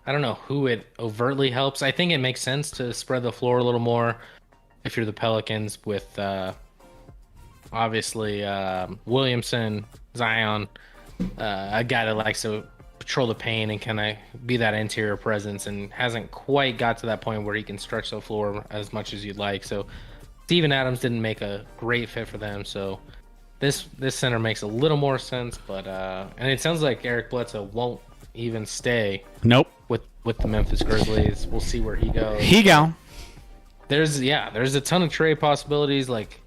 I don't know who it overtly helps. I think it makes sense to spread the floor a little more if you're the Pelicans with obviously Williamson, Zion, a guy that likes to patrol the paint and kind of be that interior presence and hasn't quite got to that point where he can stretch the floor as much as you'd like. So Steven Adams didn't make a great fit for them, so this center makes a little more sense. But and it sounds like Eric Bledsoe won't even stay. Nope. With the Memphis Grizzlies, we'll see where he goes. There's a ton of trade possibilities. Like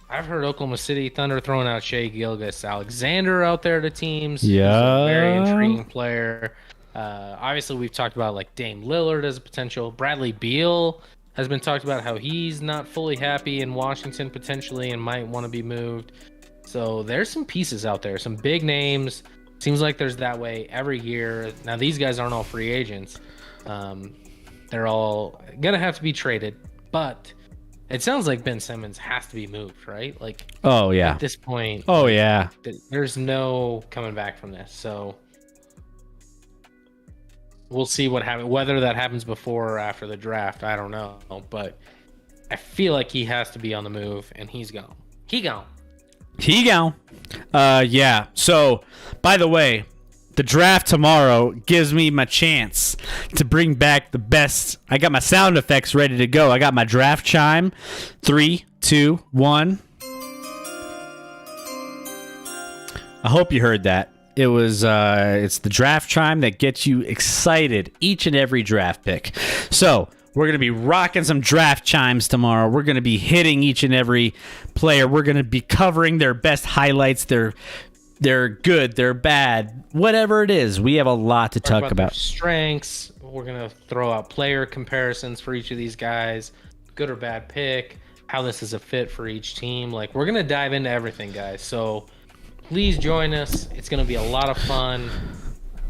I've heard Oklahoma City Thunder throwing out Shai Gilgeous-Alexander out there to teams. Yeah, he's a very intriguing player. Obviously, we've talked about like Dame Lillard as a potential. Bradley Beal has been talked about how he's not fully happy in Washington potentially and might want to be moved. So there's some pieces out there, some big names. Seems like there's that way every year. Now these guys aren't all free agents. They're all gonna have to be traded, but it sounds like Ben Simmons has to be moved, right? Like, oh yeah, at this point, oh yeah, there's no coming back from this. So we'll see what happens. Whether that happens before or after the draft, I don't know. But I feel like he has to be on the move, and he's gone. He gone. Yeah. So, by the way, the draft tomorrow gives me my chance to bring back the best. I got my sound effects ready to go. I got my draft chime. 3, 2, 1. I hope you heard that. It was it's the draft chime that gets you excited each and every draft pick. So we're going to be rocking some draft chimes tomorrow. We're going to be hitting each and every player. We're going to be covering their best highlights, their good, their bad, whatever it is. We have a lot to talk about. Their strengths. We're going to throw out player comparisons for each of these guys, good or bad pick, how this is a fit for each team. Like, we're going to dive into everything, guys. So please join us. It's going to be a lot of fun.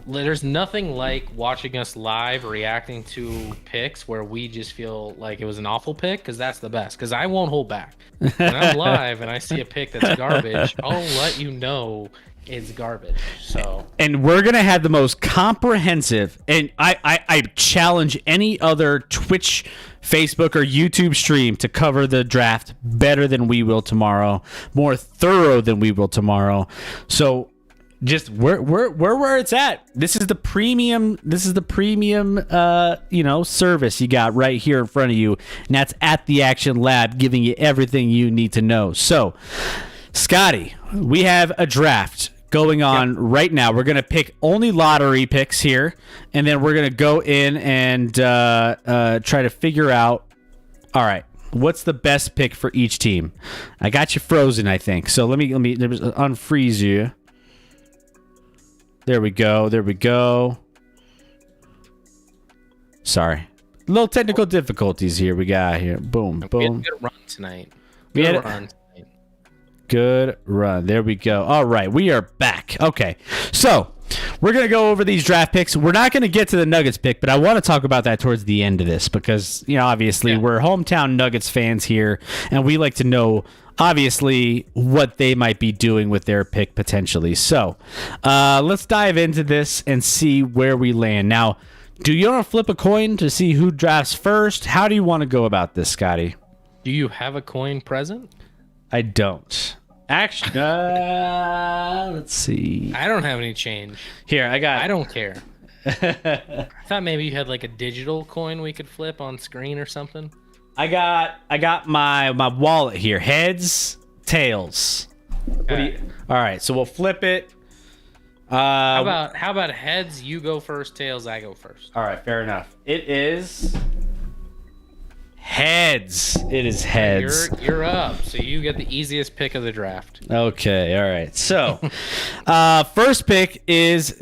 There's nothing like watching us live reacting to picks where we just feel like it was an awful pick, because that's the best. Because I won't hold back. When I'm live and I see a pick that's garbage, I'll let you know it's garbage. So, and we're gonna have the most comprehensive, and I challenge any other Twitch, Facebook, or YouTube stream to cover the draft better than we will tomorrow, more thorough than we will tomorrow. So just where it's at. This is the premium service you got right here in front of you, and that's at the Action Lab, giving you everything you need to know. So, Scotty, we have a draft going on right now. We're gonna pick only lottery picks here, and then we're gonna go in and try to figure out, all right, what's the best pick for each team. I got you frozen, I think. So let me unfreeze you. There we go. Sorry. Little technical difficulties here we got here. Boom. We had a good run tonight. Good run. There we go. All right. We are back. Okay. So we're going to go over these draft picks. We're not going to get to the Nuggets pick, but I want to talk about that towards the end of this because, obviously we're hometown Nuggets fans here, and we like to know obviously what they might be doing with their pick potentially. So let's dive into this and see where we land. Now, do you want to flip a coin to see who drafts first? How do you want to go about this, Scotty? Do you have a coin present? I don't. Actually, let's see. I don't have any change. Here, I don't care. I thought maybe you had like a digital coin we could flip on screen or something. I got my wallet here. Heads, tails. Okay. All right, so we'll flip it. How about heads? You go first. Tails, I go first. All right, fair enough. It is heads. It is heads. You're up. So you get the easiest pick of the draft. Okay. All right. So, first pick is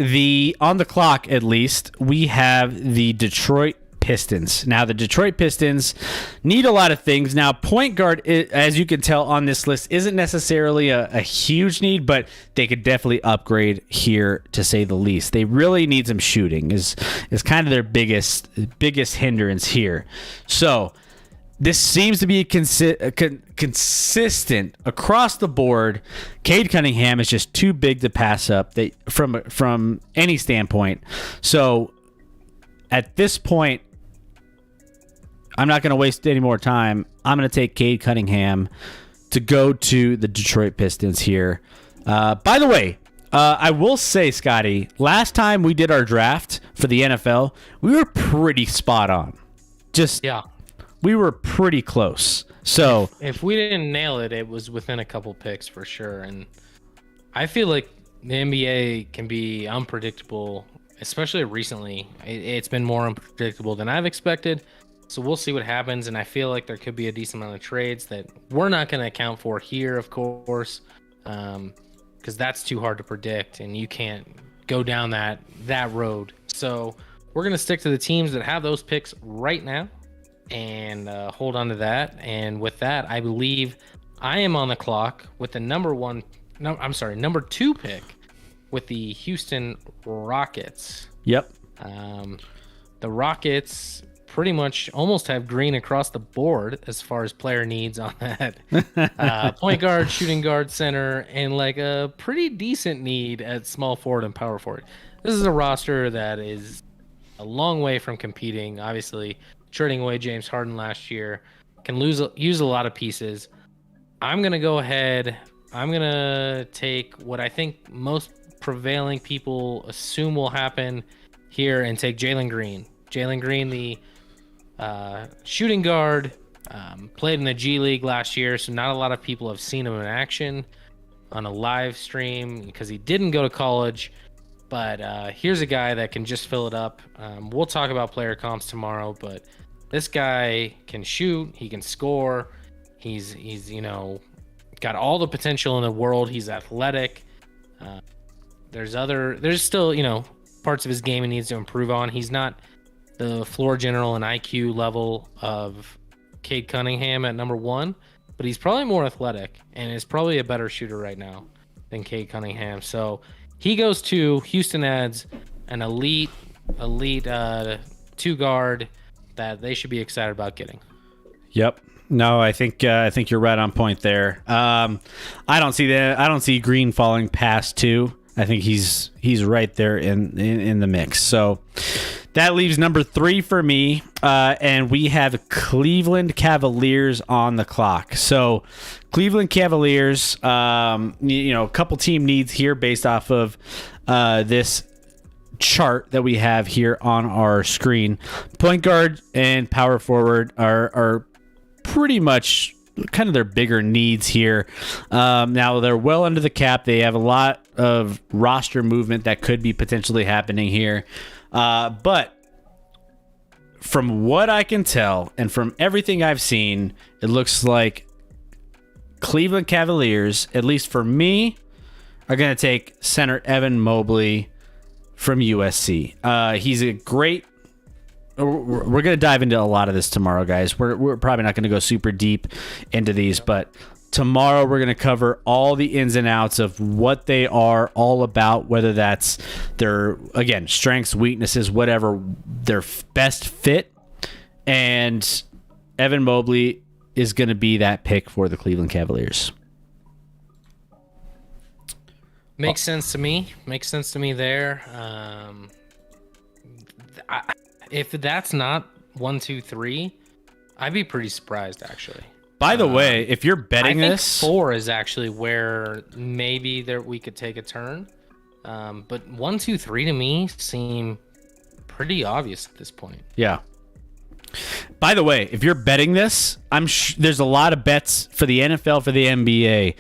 on the clock at least. We have the Detroit Pistons. Now, the Detroit Pistons need a lot of things. Now, point guard, as you can tell on this list, isn't necessarily a huge need, but they could definitely upgrade here, to say the least. They really need some shooting, is kind of their biggest hindrance here. So, this seems to be consistent across the board. Cade Cunningham is just too big to pass up from any standpoint. So, at this point, I'm not going to waste any more time. I'm going to take Cade Cunningham to go to the Detroit Pistons here. By the way, I will say, Scotty, last time we did our draft for the NFL, we were pretty spot on. We were pretty close. So if we didn't nail it, it was within a couple picks for sure. And I feel like the NBA can be unpredictable, especially recently. It's been more unpredictable than I've expected. So we'll see what happens, and I feel like there could be a decent amount of trades that we're not going to account for here, of course, because that's too hard to predict, and you can't go down that road. So we're going to stick to the teams that have those picks right now and hold on to that. And with that, I believe I am on the clock with the number 2 pick with the Houston Rockets. Yep. The Rockets pretty much almost have green across the board as far as player needs on that. Point guard, shooting guard, center, and like a pretty decent need at small forward and power forward. This is a roster that is a long way from competing. Obviously, trading away James Harden last year can use a lot of pieces. I'm going to go ahead. I'm going to take what I think most prevailing people assume will happen here and take Jalen Green. Jalen Green, the shooting guard, played in the G League last year, so not a lot of people have seen him in action on a live stream because he didn't go to college. But here's a guy that can just fill it up. We'll talk about player comps tomorrow, but this guy can shoot, he can score, he's got all the potential in the world. He's athletic. There's still parts of his game he needs to improve on. He's not the floor general and IQ level of Cade Cunningham at number 1, but he's probably more athletic and is probably a better shooter right now than Cade Cunningham. So he goes to Houston. Adds an elite 2 guard that they should be excited about getting. Yep. No, I think you're right on point there. I don't see Green falling past 2. I think he's right there in the mix. So that leaves number 3 for me, and we have Cleveland Cavaliers on the clock. So Cleveland Cavaliers, a couple team needs here based off of this chart that we have here on our screen. Point guard and power forward are pretty much kind of their bigger needs here. Now they're well under the cap. They have a lot of roster movement that could be potentially happening here. But from what I can tell and from everything I've seen, it looks like Cleveland Cavaliers, at least for me, are going to take center Evan Mobley from USC. He's a great... We're going to dive into a lot of this tomorrow, guys. We're probably not going to go super deep into these, but tomorrow we're going to cover all the ins and outs of what they are all about, whether that's their, again, strengths, weaknesses, whatever, their best fit. And Evan Mobley is going to be that pick for the Cleveland Cavaliers. Makes sense to me. Makes sense to me there. If that's not 1, 2, 3, I'd be pretty surprised, actually. By the way, if you're betting I think this, 4 is actually where maybe we could take a turn. But 1, 2, 3 to me seem pretty obvious at this point. Yeah. By the way, if you're betting this, there's a lot of bets for the NFL, for the NBA.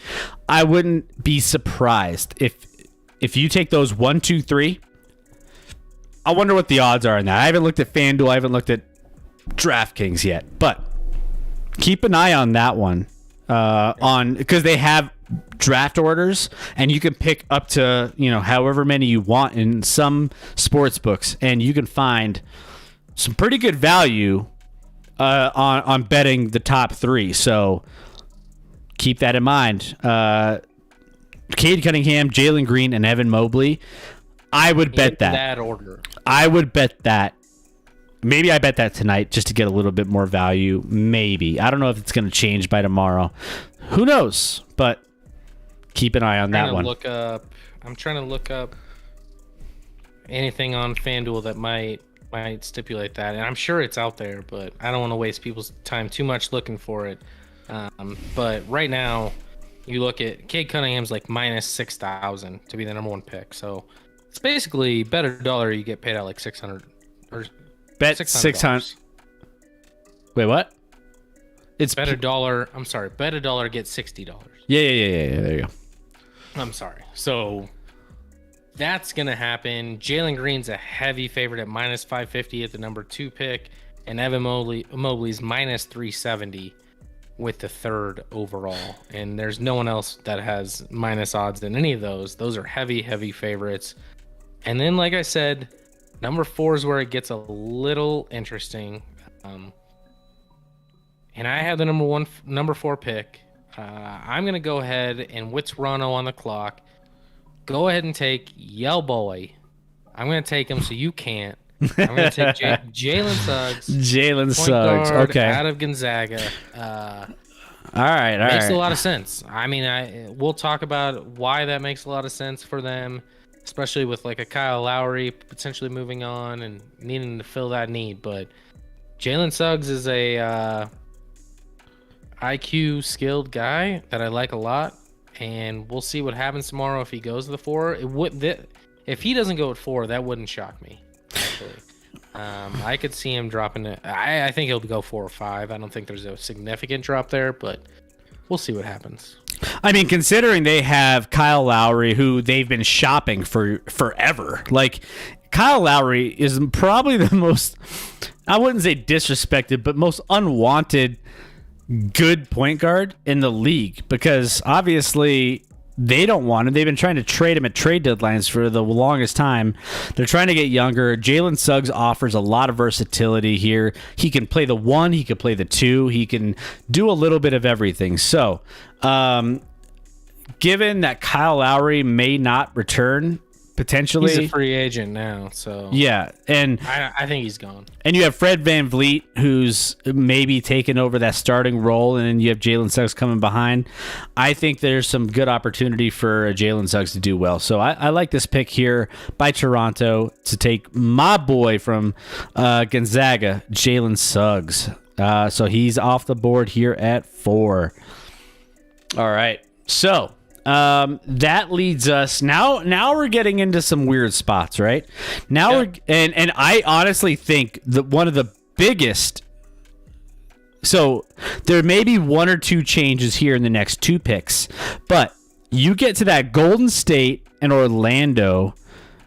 I wouldn't be surprised if you take those 1, 2, 3. I wonder what the odds are in that. I haven't looked at FanDuel. I haven't looked at DraftKings yet, but keep an eye on that one because they have draft orders and you can pick up to however many you want in some sports books, and you can find some pretty good value on betting the top 3. So keep that in mind. Cade Cunningham, Jalen Green, and Evan Mobley. I would bet that. In that order. I would bet that. Maybe I bet that tonight just to get a little bit more value. Maybe. I don't know if it's going to change by tomorrow. Who knows? But keep an eye on that one. I'm trying to look up anything on FanDuel that might stipulate that, and I'm sure it's out there, but I don't want to waste people's time too much looking for it. But right now, you look at Cade Cunningham's like minus 6,000 to be the number 1 pick. So it's basically bet $1, you get paid out like 600 or bet $600. Wait, what? It's bet $1. I'm sorry, bet $1, get $60. Yeah. There you go. I'm sorry. So that's gonna happen. Jalen Green's a heavy favorite at minus 550 at the number 2 pick, and Evan Mobley's minus 370 with the 3rd overall. And there's no one else that has minus odds than any of those. Those are heavy favorites. And then, like I said, number 4 is where it gets a little interesting. And I have the number 4 pick. I'm gonna go ahead and with Toronto on the clock, go ahead and take Yell Boy. I'm gonna take him so you can't. I'm gonna take Jalen Suggs. Jalen Suggs. Okay. Out of Gonzaga. All right. Makes a lot of sense. I mean, we'll talk about why that makes a lot of sense for them, especially with like a Kyle Lowry potentially moving on and needing to fill that need. But Jalen Suggs is a IQ skilled guy that I like a lot, and we'll see what happens tomorrow if he goes to the 4. If he doesn't go at 4, that wouldn't shock me. Actually, I could see him dropping it. I think he'll go 4 or 5. I don't think there's a significant drop there, but we'll see what happens. I mean, considering they have Kyle Lowry, who they've been shopping for forever. Like, Kyle Lowry is probably the most, I wouldn't say disrespected, but most unwanted good point guard in the league, because obviously they don't want him. They've been trying to trade him at trade deadlines for the longest time. They're trying to get younger. Jalen Suggs offers a lot of versatility here. He can play the 1, he can play the 2, he can do a little bit of everything. So, given that Kyle Lowry may not return, potentially, he's a free agent now, so yeah, and I think he's gone. And you have Fred VanVleet, who's maybe taken over that starting role, and then you have Jalen Suggs coming behind. I think there's some good opportunity for Jalen Suggs to do well. So I like this pick here by Toronto to take my boy from Gonzaga, Jalen Suggs. So he's off the board here at 4. All right, so that leads us now we're getting into some weird spots, right? Now we're and I honestly think that one of the biggest, so there may be 1 or 2 changes here in the next 2 picks, but you get to that Golden State and Orlando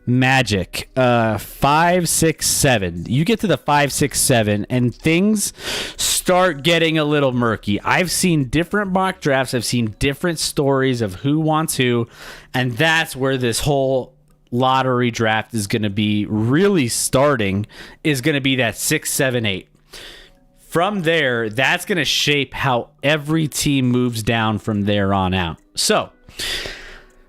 Magic 5, 6, 7. You get to the 5, 6, 7 and things start getting a little murky. I've seen different mock drafts. I've seen different stories of who wants who, and that's where this whole lottery draft is going to be really starting, is going to be that 6, 7, 8. From there, that's going to shape how every team moves down from there on out. So,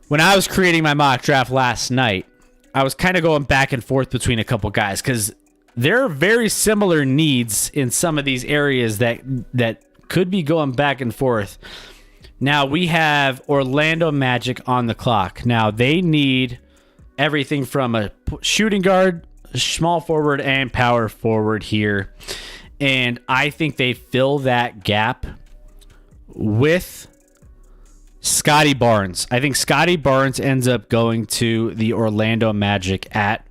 when I was creating my mock draft last night, I was kind of going back and forth between a couple guys because there are very similar needs in some of these areas that could be going back and forth. Now, we have Orlando Magic on the clock. Now, they need everything from a shooting guard, small forward, and power forward here. And I think they fill that gap with Scotty Barnes. I think Scotty Barnes ends up going to the Orlando Magic at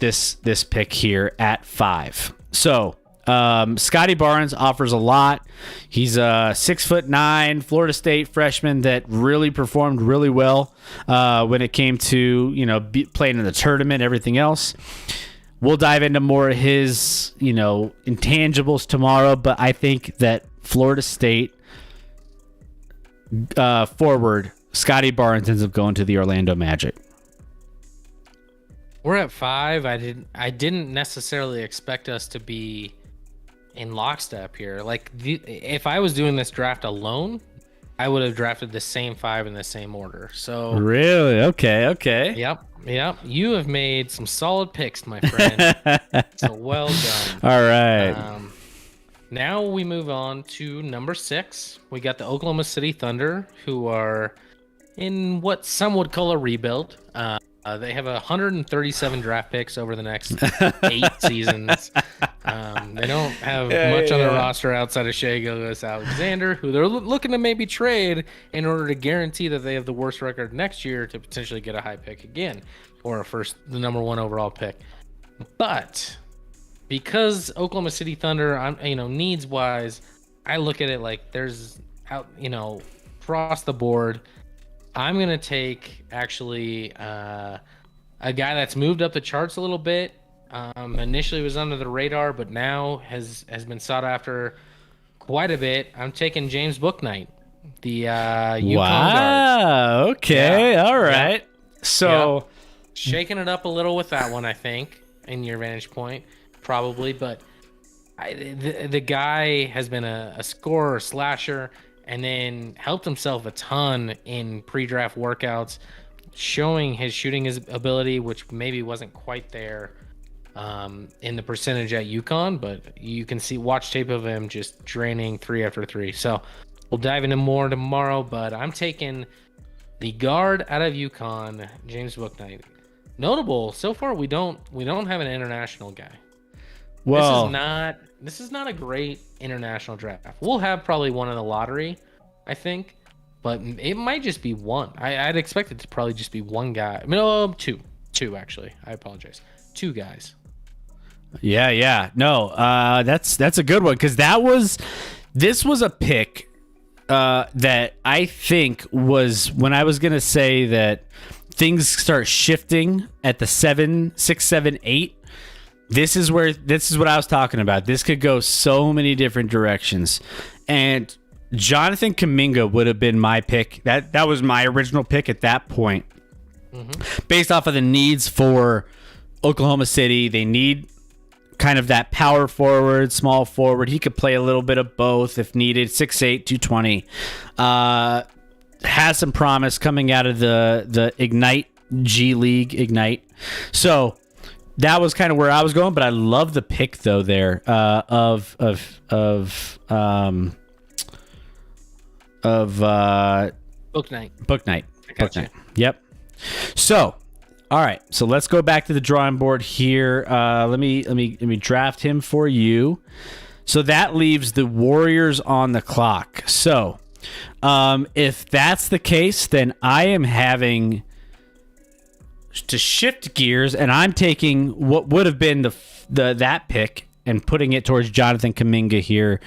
this pick here at 5. So Scotty Barnes offers a lot. He's a 6'9" Florida State freshman that really performed really well when it came to playing in the tournament, everything else. We'll dive into more of his intangibles tomorrow, but I think that Florida State forward Scotty Barnes ends up going to the Orlando Magic. We're at 5. I didn't necessarily expect us to be in lockstep here. Like if I was doing this draft alone, I would have drafted the same 5 in the same order. So Really? Okay. yep. You have made some solid picks, my friend. So well done. All right. Now we move on to number 6. We got the Oklahoma City Thunder, who are in what some would call a rebuild. They have 137 draft picks over the next 8 seasons. They don't have much on their roster outside of Shai Gilgeous-Alexander, who they're looking to maybe trade in order to guarantee that they have the worst record next year to potentially get a high pick again, or the number 1 overall pick. But because Oklahoma City Thunder, needs wise, I look at it like there's across the board. I'm gonna take actually a guy that's moved up the charts a little bit. Initially was under the radar, but now has been sought after quite a bit. I'm taking James Bouknight, the UConn guard. Okay. Yeah. All right. Yeah. So Shaking it up a little with that one, I think, in your vantage point, probably. But the guy has been a scorer, slasher, and then helped himself a ton in pre-draft workouts, showing his shooting ability, which maybe wasn't quite there in the percentage at UConn, but you can watch tape of him just draining 3 after 3. So we'll dive into more tomorrow, but I'm taking the guard out of UConn, James Bouknight. Notable so far, we don't have an international guy. well, This is not a great international draft. We'll have probably one in the lottery, I think, but it might just be one. I'd expect it to probably just be one guy. No, two actually. I apologize. 2 guys. yeah. No, that's a good one because this was a pick that I think was when I was gonna say that things start shifting at the 7, 6, 7, 8. This is what I was talking about. This could go so many different directions. And Jonathan Kuminga would have been my pick. That was my original pick at that point. Mm-hmm. Based off of the needs for Oklahoma City. They need kind of that power forward, small forward. He could play a little bit of both if needed. 6'8", 220. Has some promise coming out of the Ignite G League Ignite. So that was kind of where I was going, but I love the pick though there of Bouknight. Bouknight. Yep. So, all right. So let's go back to the drawing board here. Let me draft him for you. So that leaves the Warriors on the clock. So, if that's the case, then I am having to shift gears, and I'm taking what would have been that pick and putting it towards Jonathan Kuminga here.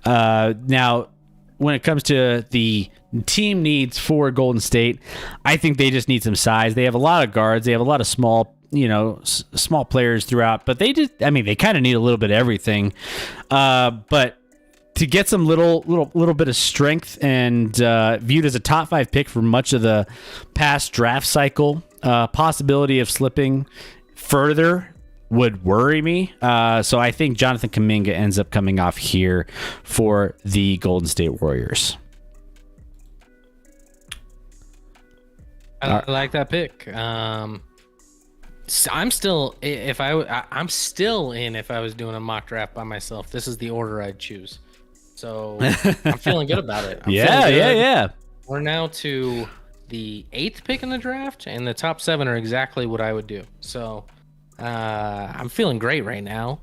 Now, when it comes to the team needs for Golden State, I think they just need some size. They have a lot of guards. They have a lot of small players throughout, but they kind of need a little bit of everything. But to get some little bit of strength and viewed as a top 5 pick for much of the past draft cycle, possibility of slipping further would worry me. So I think Jonathan Kuminga ends up coming off here for the Golden State Warriors. I like that pick. I'm still if I was doing a mock draft by myself, this is the order I'd choose. So I'm feeling good about it. Yeah. We're now to the 8th pick in the draft, and the top 7 are exactly what I would do. So I'm feeling great right now.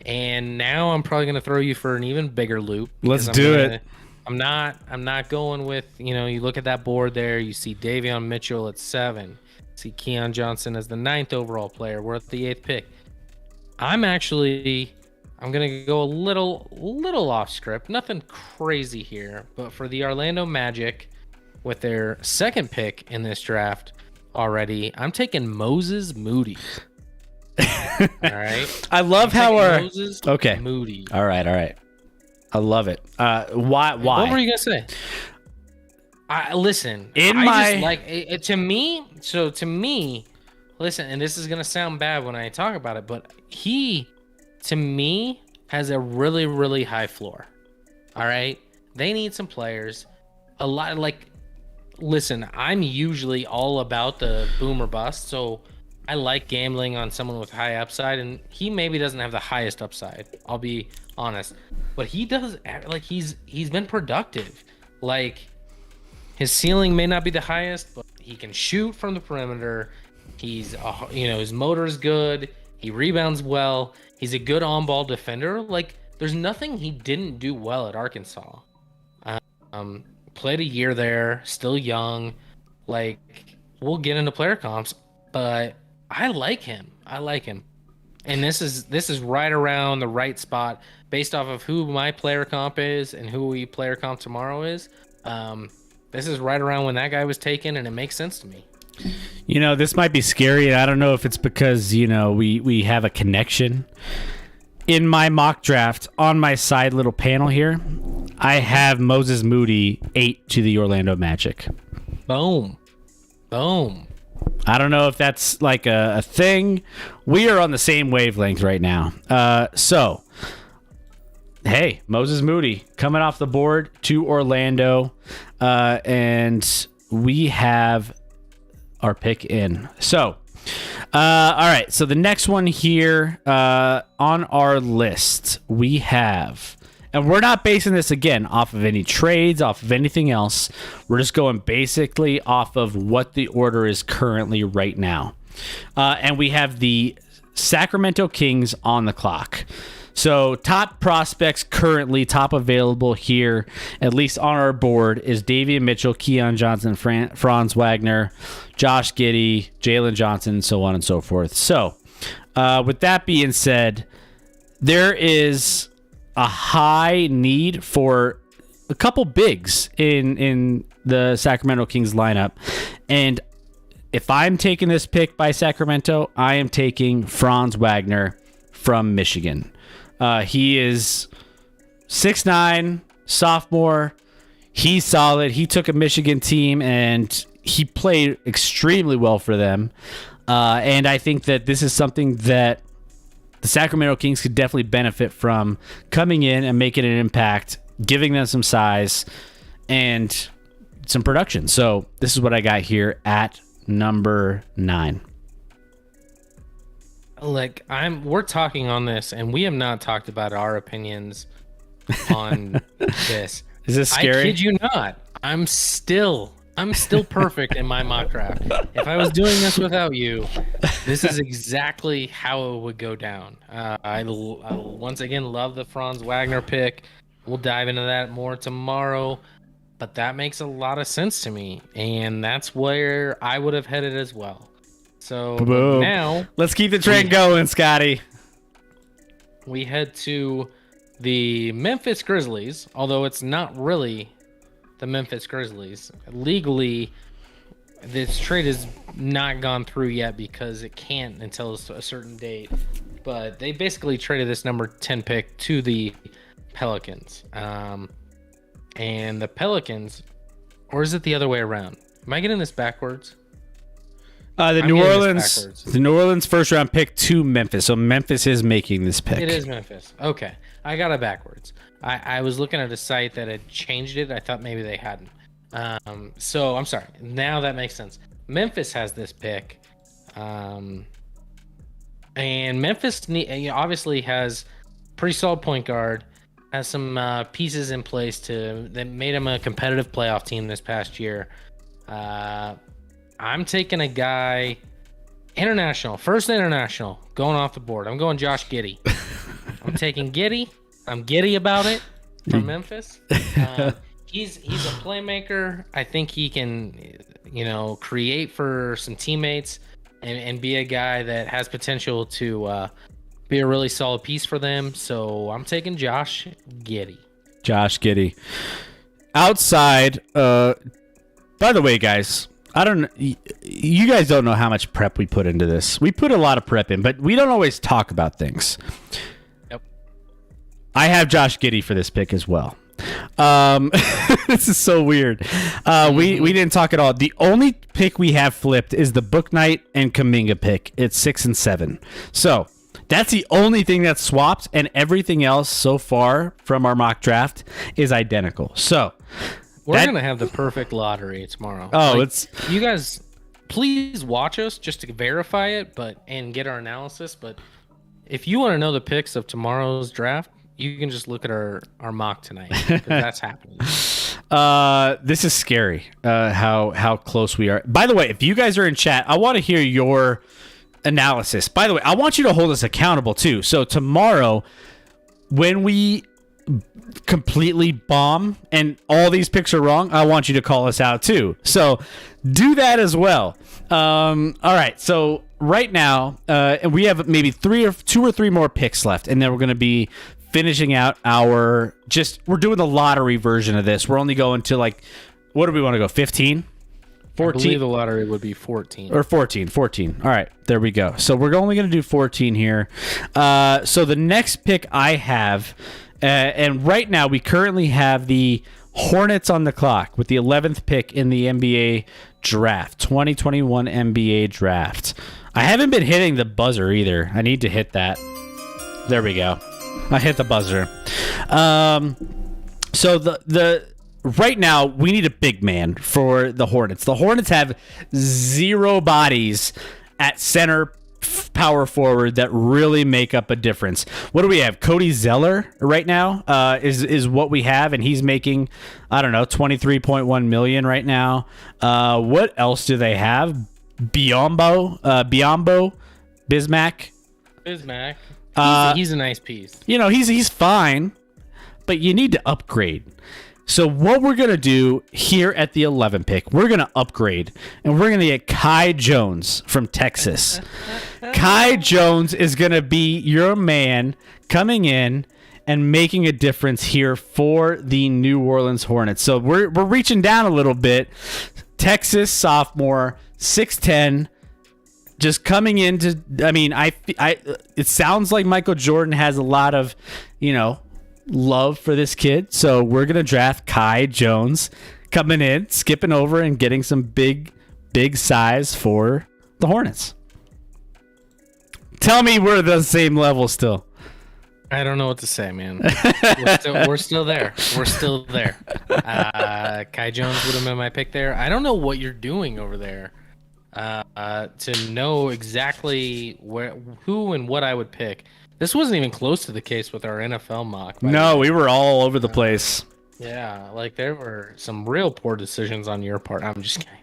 And now I'm probably going to throw you for an even bigger loop. Let's do it. I'm not going with, you look at that board there, you see Davion Mitchell at 7, see Keon Johnson as the 9th overall player. We're at the 8th pick. I'm going to go a little off script. Nothing crazy here, but for the Orlando Magic with their 2nd pick in this draft already, I'm taking Moses Moody. All right. I love how Moses okay. Moody. All right. I love it. Why? What were you gonna say? Listen. To me, listen, and this is gonna sound bad when I talk about it, but he, to me, has a really, really high floor. All right, they need some players. A lot like, listen, I'm usually all about the boom or bust, so I like gambling on someone with high upside, and he maybe doesn't have the highest upside. I'll be honest, but he does like he's been productive. Like his ceiling may not be the highest, but he can shoot from the perimeter. He's his motor is good. He rebounds well. He's a good on-ball defender. Like there's nothing he didn't do well at Arkansas. Played a year there, still young. Like we'll get into player comps, but I like him. And this is right around the right spot based off of who my player comp is and who we player comp tomorrow is. This is right around when that guy was taken, and it makes sense to me. This might be scary, and I don't know if it's because, we have a connection. In my mock draft, on my side little panel here, I have Moses Moody 8 to the Orlando Magic. Boom. I don't know if that's like a thing. We are on the same wavelength right now. So, hey, Moses Moody coming off the board to Orlando. And we have our pick in. So, all right. So the next one here on our list, we have, and we're not basing this again off of any trades, off of anything else. We're just going basically off of what the order is currently right now. And we have the Sacramento Kings on the clock. So top prospects currently, top available here, at least on our board, is Davion Mitchell, Keon Johnson, Franz Wagner, Josh Giddey, Jalen Johnson, so on and so forth. So with that being said, there is a high need for a couple bigs in the Sacramento Kings lineup. And if I'm taking this pick by Sacramento, I am taking Franz Wagner from Michigan. He is 6'9", sophomore. He's solid. He took a Michigan team and he played extremely well for them. And I think that this is something that the Sacramento Kings could definitely benefit from, coming in and making an impact, giving them some size and some production. So this is what I got here at number 9. Like we're talking on this, and we have not talked about our opinions on this. Is this scary? I kid you not. I'm still perfect in my mock draft. If I was doing this without you, this is exactly how it would go down. I once again love the Franz Wagner pick. We'll dive into that more tomorrow, but that makes a lot of sense to me, and that's where I would have headed as well. So Boom. Now let's keep the trend going, Scotty. We head to the Memphis Grizzlies, although it's not really the Memphis Grizzlies. Legally, this trade has not gone through yet because it can't until a certain date. But they basically traded this number 10 pick to the Pelicans. And the Pelicans, or is it the other way around? Am I getting this backwards? The New Orleans first round pick to Memphis. So Memphis is making this pick. It is Memphis. Okay. I got it backwards. I was looking at a site that had changed it. I thought maybe they hadn't. So I'm sorry. Now that makes sense. Memphis has this pick. And Memphis obviously has pretty solid point guard, has some pieces in place that made them a competitive playoff team this past year. I'm taking a guy, first international, going off the board. I'm going Josh Giddey. I'm taking Giddey. I'm giddy about it from Memphis. He's a playmaker. I think he can, create for some teammates and be a guy that has potential to be a really solid piece for them. So I'm taking Josh Giddey. Josh Giddey. Outside, by the way, guys, you guys don't know how much prep we put into this. We put a lot of prep in, but we don't always talk about things. Yep. I have Josh Giddey for this pick as well. This is so weird. We didn't talk at all. The only pick we have flipped is the Book Knight and Kuminga pick. It's 6 and 7. So that's the only thing that's swapped, and everything else so far from our mock draft is identical. So we're gonna have the perfect lottery tomorrow. Oh, you guys, please watch us just to verify it, and get our analysis. But if you want to know the picks of tomorrow's draft, you can just look at our mock tonight, because that's happening. This is scary. How close we are. By the way, if you guys are in chat, I want to hear your analysis. By the way, I want you to hold us accountable too. So tomorrow, when we completely bomb and all these picks are wrong, I want you to call us out too. So do that as well. All right. So right now, we have maybe two or three more picks left, and then we're going to be finishing out we're doing the lottery version of this. We're only going to what do we want to go? 15? 14? I believe the lottery would be 14. Or 14. All right, there we go. So we're only going to do 14 here. So the next pick I have, and right now we currently have the Hornets on the clock with the 11th pick in the NBA draft, 2021 NBA draft. I haven't been hitting the buzzer either. I need to hit that. There we go. I hit the buzzer. So the right now we need a big man for the Hornets. The Hornets have 0 bodies at center, power forward that really make up a difference. What do we have? Cody Zeller right now is what we have, and he's making, I don't know, 23.1 million right now. What else do they have? Bismack. He's a nice piece. He's fine, but you need to upgrade. So what we're going to do here at the 11 pick, we're going to upgrade, and we're going to get Kai Jones from Texas. Kai Jones is going to be your man coming in and making a difference here for the New Orleans Hornets. So we're reaching down a little bit. Texas sophomore, 6'10", just coming into, it sounds like Michael Jordan has a lot of, love for this kid. So we're going to draft Kai Jones coming in, skipping over and getting some big size for the Hornets. Tell me we're the same level still. I don't know what to say, man. We're still there. We're still there. Kai Jones would have been my pick there. I don't know what you're doing over there to know exactly who and what I would pick. This wasn't even close to the case with our NFL mock. No, we were all over the place. Yeah, there were some real poor decisions on your part. I'm just kidding.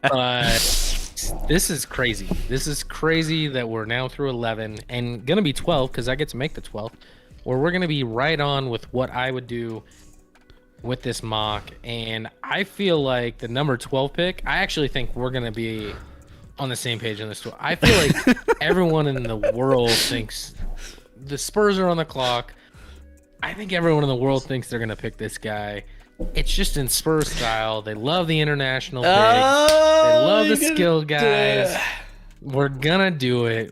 But this is crazy. This is crazy that we're now through 11 and going to be 12 because I get to make the 12th, where we're going to be right on with what I would do with this mock. And I feel like the number 12 pick, I actually think we're going to be on the same page on this. I feel like everyone in the world thinks the Spurs are on the clock. I think everyone in the world thinks they're going to pick this guy. It's just in Spurs style. They love the international picks. They love the skill guys. We're going to do it.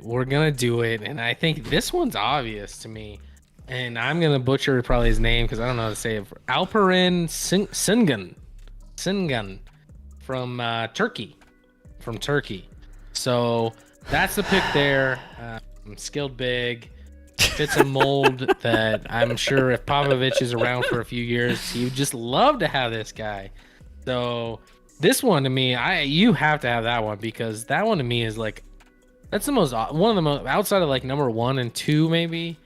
And I think this one's obvious to me. And I'm going to butcher probably his name because I don't know how to say it. Alperen Sengun from Turkey. So that's the pick there. Skilled big. Fits a mold that I'm sure if Popovich is around for a few years, he would just love to have this guy. So this one to me, you have to have that one because that one to me is that's one of the most outside of number 1 and 2 maybe.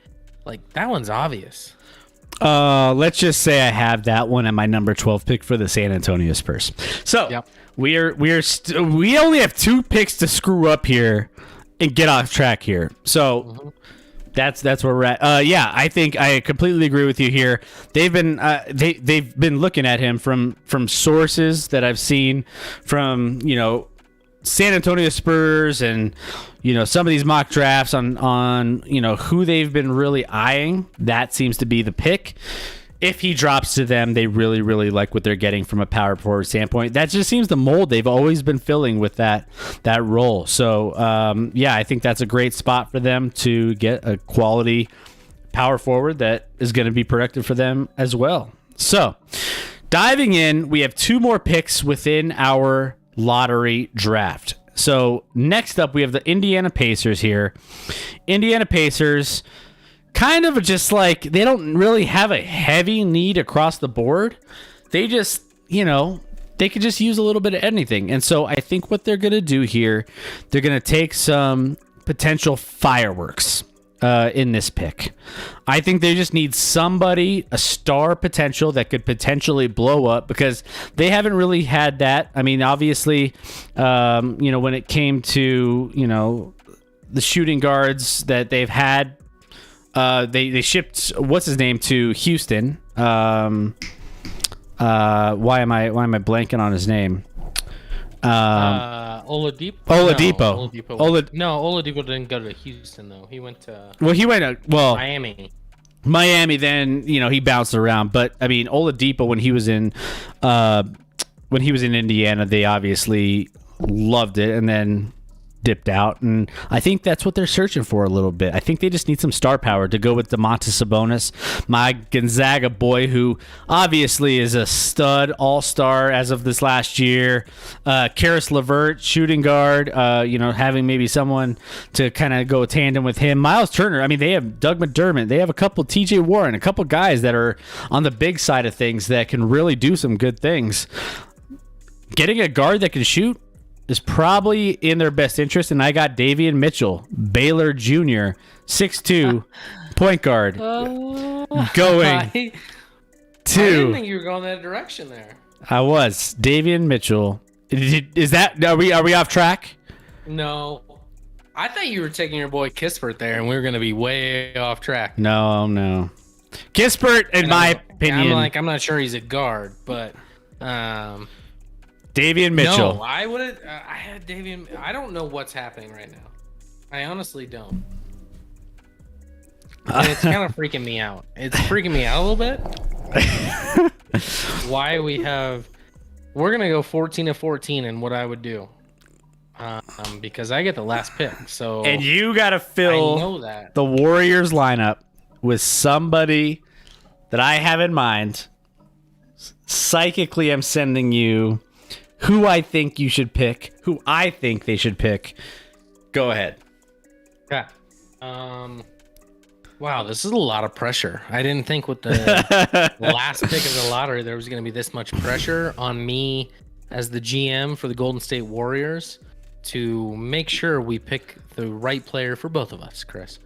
That one's obvious. Let's just say I have that one at my number 12 pick for the San Antonio Spurs. So yep. we only have 2 picks to screw up here and get off track here. So that's where we're at. I think I completely agree with you here. They've been looking at him from sources that I've seen from San Antonio Spurs and some of these mock drafts on who they've been really eyeing. That seems to be the pick. If he drops to them, they really, really like what they're getting from a power forward standpoint. That just seems the mold they've always been filling with that role. So, I think that's a great spot for them to get a quality power forward that is going to be productive for them as well. So, diving in, we have 2 more picks within our lottery draft. So, next up, we have the Indiana Pacers here. Indiana Pacers, kind of just like, they don't really have a heavy need across the board. They just, they could just use a little bit of anything. And so I think what they're going to do here, they're going to take some potential fireworks in this pick. I think they just need somebody, a star potential that could potentially blow up, because they haven't really had that. I mean, obviously, when it came to, the shooting guards that they've had, they shipped, what's his name, to Houston. Why am I blanking on his name? Oladipo. Oladipo. No, Oladipo didn't go to Houston though. He went to Miami. Miami. Then he bounced around, but I mean Oladipo when he was in Indiana, they obviously loved it, and then dipped out, and I think that's what they're searching for a little bit. I think they just need some star power to go with Domantas Sabonis, my Gonzaga boy, who obviously is a stud all-star as of this last year. Karis LeVert, shooting guard, having maybe someone to kind of go tandem with him. Miles Turner, I mean, they have Doug McDermott, they have a couple TJ Warren, a couple guys that are on the big side of things that can really do some good things. Getting a guard that can shoot is probably in their best interest, and I got Davion Mitchell, Baylor Jr., 6'2", point guard, going I didn't think you were going that direction there. I was. Davion Mitchell. Is that, are we off track? No. I thought you were taking your boy Kispert there, and we were going to be way off track. No. Kispert, in my opinion. I'm not sure he's a guard, but... Davion Mitchell. No, I would have. I had Davion. I don't know what's happening right now. I honestly don't. And it's kind of freaking me out. It's freaking me out a little bit. Why we're gonna go 14-14, and what I would do, because I get the last pick. So and you gotta fill the Warriors lineup with somebody that I have in mind. Psychically, I'm sending you who I think you should pick, who I think they should pick. Go ahead. Yeah. Wow, this is a lot of pressure. I didn't think with the last pick of the lottery there was going to be this much pressure on me as the GM for the Golden State Warriors to make sure we pick the right player for both of us, Chris.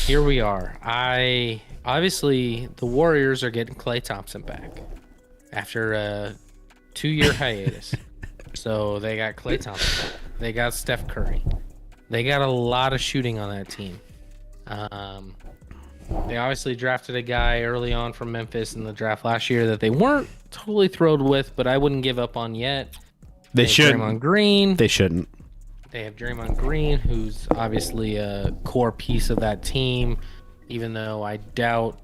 Here we are. Obviously, the Warriors are getting Klay Thompson back after a 2-year hiatus. So they got Klay Thompson. They got Steph Curry. They got a lot of shooting on that team. They obviously drafted a guy early on from Memphis in the draft last year that they weren't totally thrilled with, but I wouldn't give up on yet. They shouldn't. Draymond Green. They shouldn't. They have Draymond Green, who's obviously a core piece of that team, even though I doubt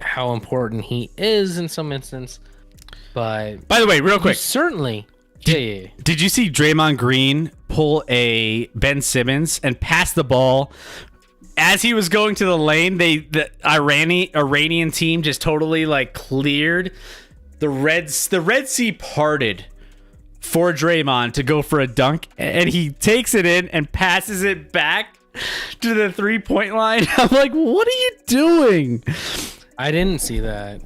how important he is in some instance. But by the way, real quick, certainly. Did you see Draymond Green pull a Ben Simmons and pass the ball as he was going to the lane? The Iranian team just totally cleared the Red Sea parted for Draymond to go for a dunk, and he takes it in and passes it back to the 3-point line. I'm like, what are you doing? I didn't see that.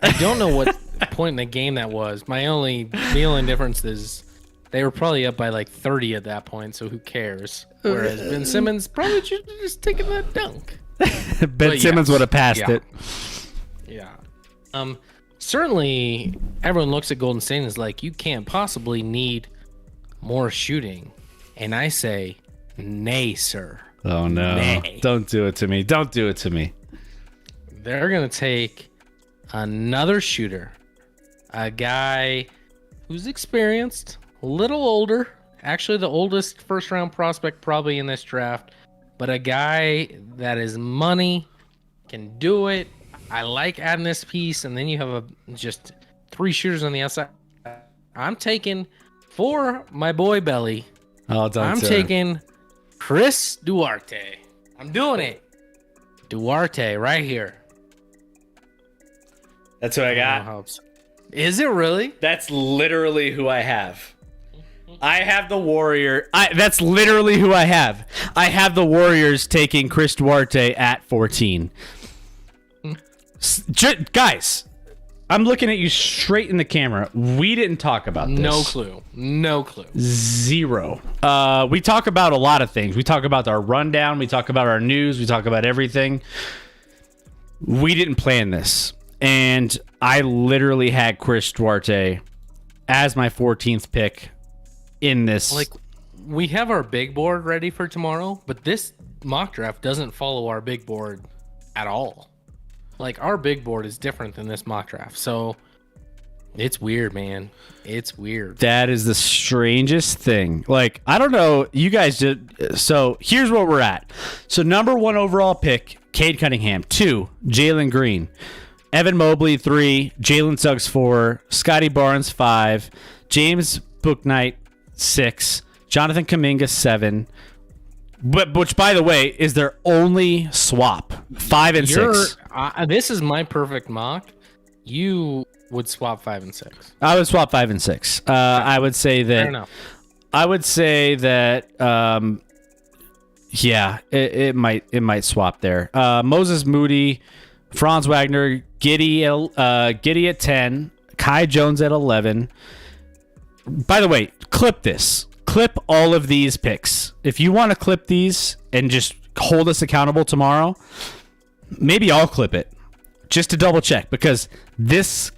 I don't know what point in the game that was. The only difference is they were probably up by 30 at that point, so who cares? Whereas Ben Simmons probably should have just taken that dunk. Ben Simmons would have passed it. Yeah. Certainly, everyone looks at Golden State and is like, you can't possibly need more shooting. And I say, nay, sir. Oh, no. Nay. Don't do it to me. Don't do it to me. They're going to take another shooter, a guy who's experienced, a little older, actually the oldest first-round prospect probably in this draft, but a guy that is money, can do it. I like adding this piece, and then you have just 3 shooters on the outside. I'm taking, for my boy Belly, I'm taking Chris Duarte. I'm doing it. Duarte, right here. That's what I got. Helps. Is it really? That's literally who I have. I have the Warrior. That's literally who I have. I have the Warriors taking Chris Duarte at 14. Guys, I'm looking at you straight in the camera. We didn't talk about this. No clue. No clue. Zero. We talk about a lot of things. We talk about our rundown. We talk about our news. We talk about everything. We didn't plan this. And I literally had Chris Duarte as my 14th pick in this. Like, we have our big board ready for tomorrow, but this mock draft doesn't follow our big board at all. Like, our big board is different than this mock draft. So it's weird, man. It's weird. That is the strangest thing. Like, I don't know. You guys did. So here's where we're at. So number 1 overall pick, Cade Cunningham. 2, Jalen Green. Evan Mobley, 3. Jalen Suggs, 4. Scotty Barnes, 5. James Bouknight, 6. Jonathan Kuminga, 7. But which, by the way, is their only swap. 5 and 6. This is my perfect mock. You would swap 5 and 6. I would swap 5 and 6. I would say that. Fair enough. I would say that. Yeah, it might swap there. Moses Moody, Franz Wagner, Giddy at 10, Kai Jones at 11. By the way, clip this. Clip all of these picks. If you want to clip these and just hold us accountable tomorrow, maybe I'll clip it just to double check, because this,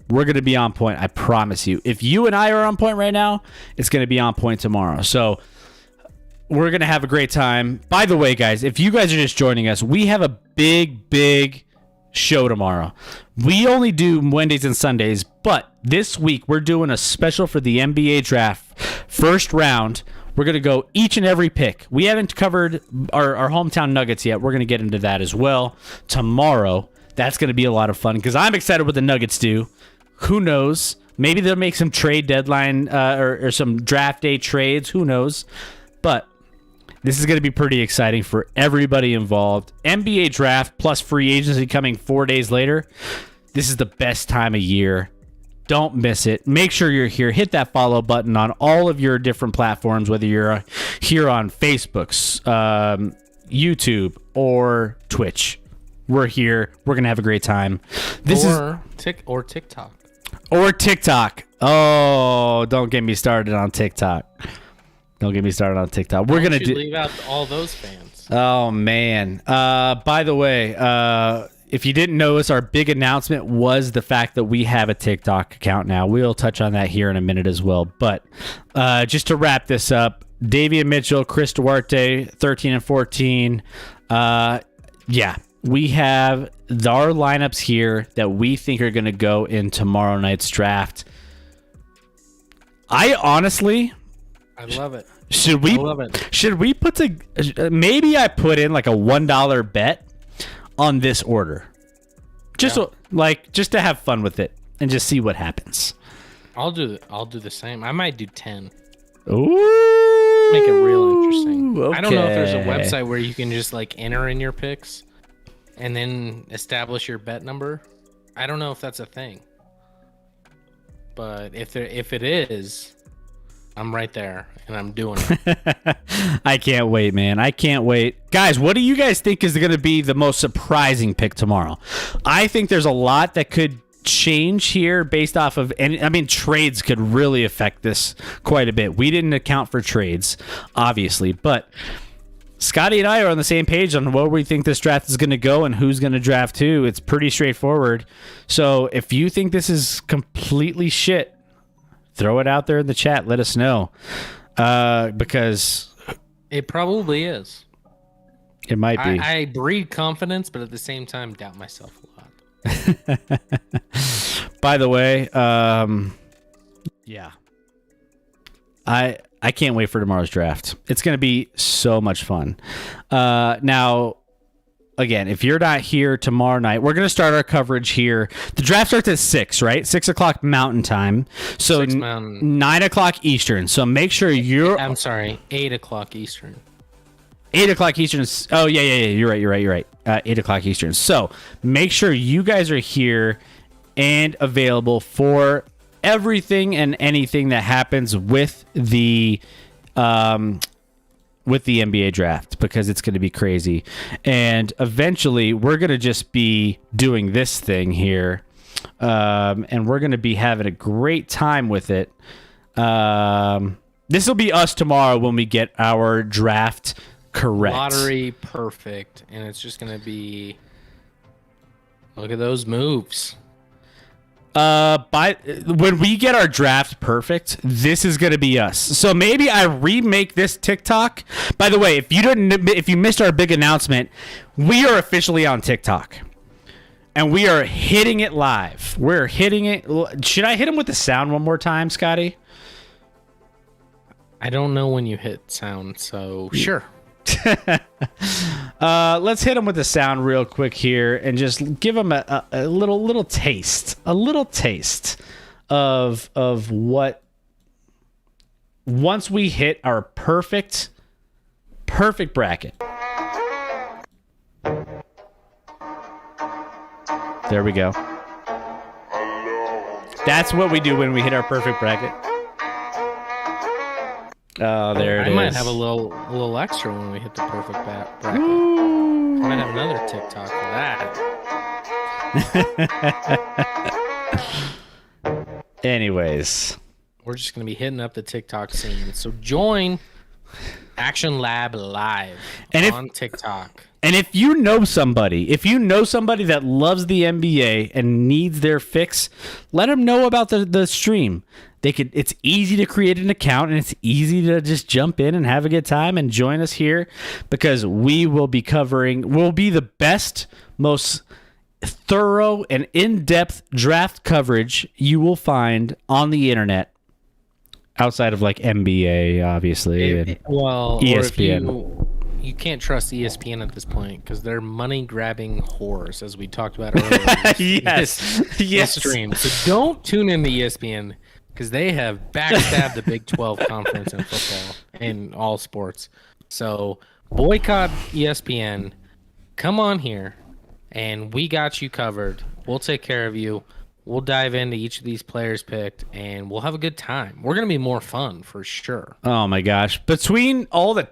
we're going to be on point. I promise you. If you and I are on point right now, it's going to be on point tomorrow. So we're going to have a great time. By the way, guys, if you guys are just joining us, we have a big show tomorrow. We only do Wednesdays and Sundays, but this week we're doing a special for the NBA draft first round. We're going to go each and every pick. We haven't covered our hometown Nuggets yet. We're going to get into that as well tomorrow. That's going to be a lot of fun because I'm excited what the Nuggets do. Who knows? Maybe they'll make some trade deadline or some draft day trades. Who knows? But this is going to be pretty exciting for everybody involved. NBA draft plus free agency coming 4 days later. This is the best time of year. Don't miss it. Make sure you're here. Hit that follow button on all of your different platforms, whether you're here on Facebook, YouTube, or Twitch. We're here. We're going to have a great time. Or TikTok. Or TikTok. Oh, don't get me started on TikTok. Don't get me started on TikTok. We're gonna leave out all those fans. Oh man. By the way, if you didn't notice, our big announcement was the fact that we have a TikTok account now. We'll touch on that here in a minute as well. But just to wrap this up, Davion Mitchell, Chris Duarte, 13 and 14. Yeah, we have our lineups here that we think are going to go in tomorrow night's draft. I love it. Should we put maybe I put in like a $1 bet on this order, just to have fun with it and just see what happens. I'll do the same. I might do 10. Ooh, make it real interesting. Okay. I don't know if there's a website where you can just like enter in your picks and then establish your bet number. I don't know if that's a thing, but if it is, I'm right there, and I'm doing it. I can't wait, man. I can't wait. Guys, what do you guys think is going to be the most surprising pick tomorrow? I think there's a lot that could change here based off of trades could really affect this quite a bit. We didn't account for trades, obviously, but Scotty and I are on the same page on where we think this draft is going to go and who's going to draft who. It's pretty straightforward. So if you think this is completely shit, throw it out there in the chat. Let us know. Because it probably is. It might be. I breed confidence, but at the same time, doubt myself a lot. By the way, yeah. I can't wait for tomorrow's draft. It's going to be so much fun. Now, again, if you're not here tomorrow night, we're going to start our coverage here. The draft starts at 6, right? 6 o'clock Mountain Time. So 9 o'clock Eastern. So make sure you're... I'm sorry, 8 o'clock Eastern. 8 o'clock Eastern. Oh, yeah. You're right. 8 o'clock Eastern. So make sure you guys are here and available for everything and anything that happens with the NBA draft, because it's going to be crazy. And eventually we're going to just be doing this thing here. And we're going to be having a great time with it. This will be us tomorrow when we get our draft correct. Lottery perfect. And it's just going to be, look at those moves. When we get our draft perfect, this is going to be us. So maybe I remake this TikTok. By the way, if you missed our big announcement, we are officially on TikTok. And we are hitting it live. We're hitting it. Should I hit him with the sound one more time, Scotty? I don't know when you hit sound, so sure. Let's hit him with the sound real quick here and just give him a little taste, of what, once we hit our perfect bracket. There we go. That's what we do when we hit our perfect bracket. Oh, there it is. I might have a little extra when we hit the perfect bracket. Ooh. I might have another TikTok for that. Anyways, we're just gonna be hitting up the TikTok scene. So join Action Lab Live on TikTok. And if you know somebody that loves the NBA and needs their fix, let them know about the stream. It's easy to create an account, and it's easy to just jump in and have a good time and join us here, because we'll be the best, most thorough and in-depth draft coverage you will find on the internet, outside of like NBA, obviously, and ESPN. You can't trust ESPN at this point because they're money-grabbing whores, as we talked about earlier. Yes. Stream. So don't tune in to ESPN because they have backstabbed the Big 12 conference in football and all sports. So boycott ESPN. Come on here, and we got you covered. We'll take care of you. We'll dive into each of these players picked, and we'll have a good time. We're going to be more fun for sure. Oh, my gosh. Between our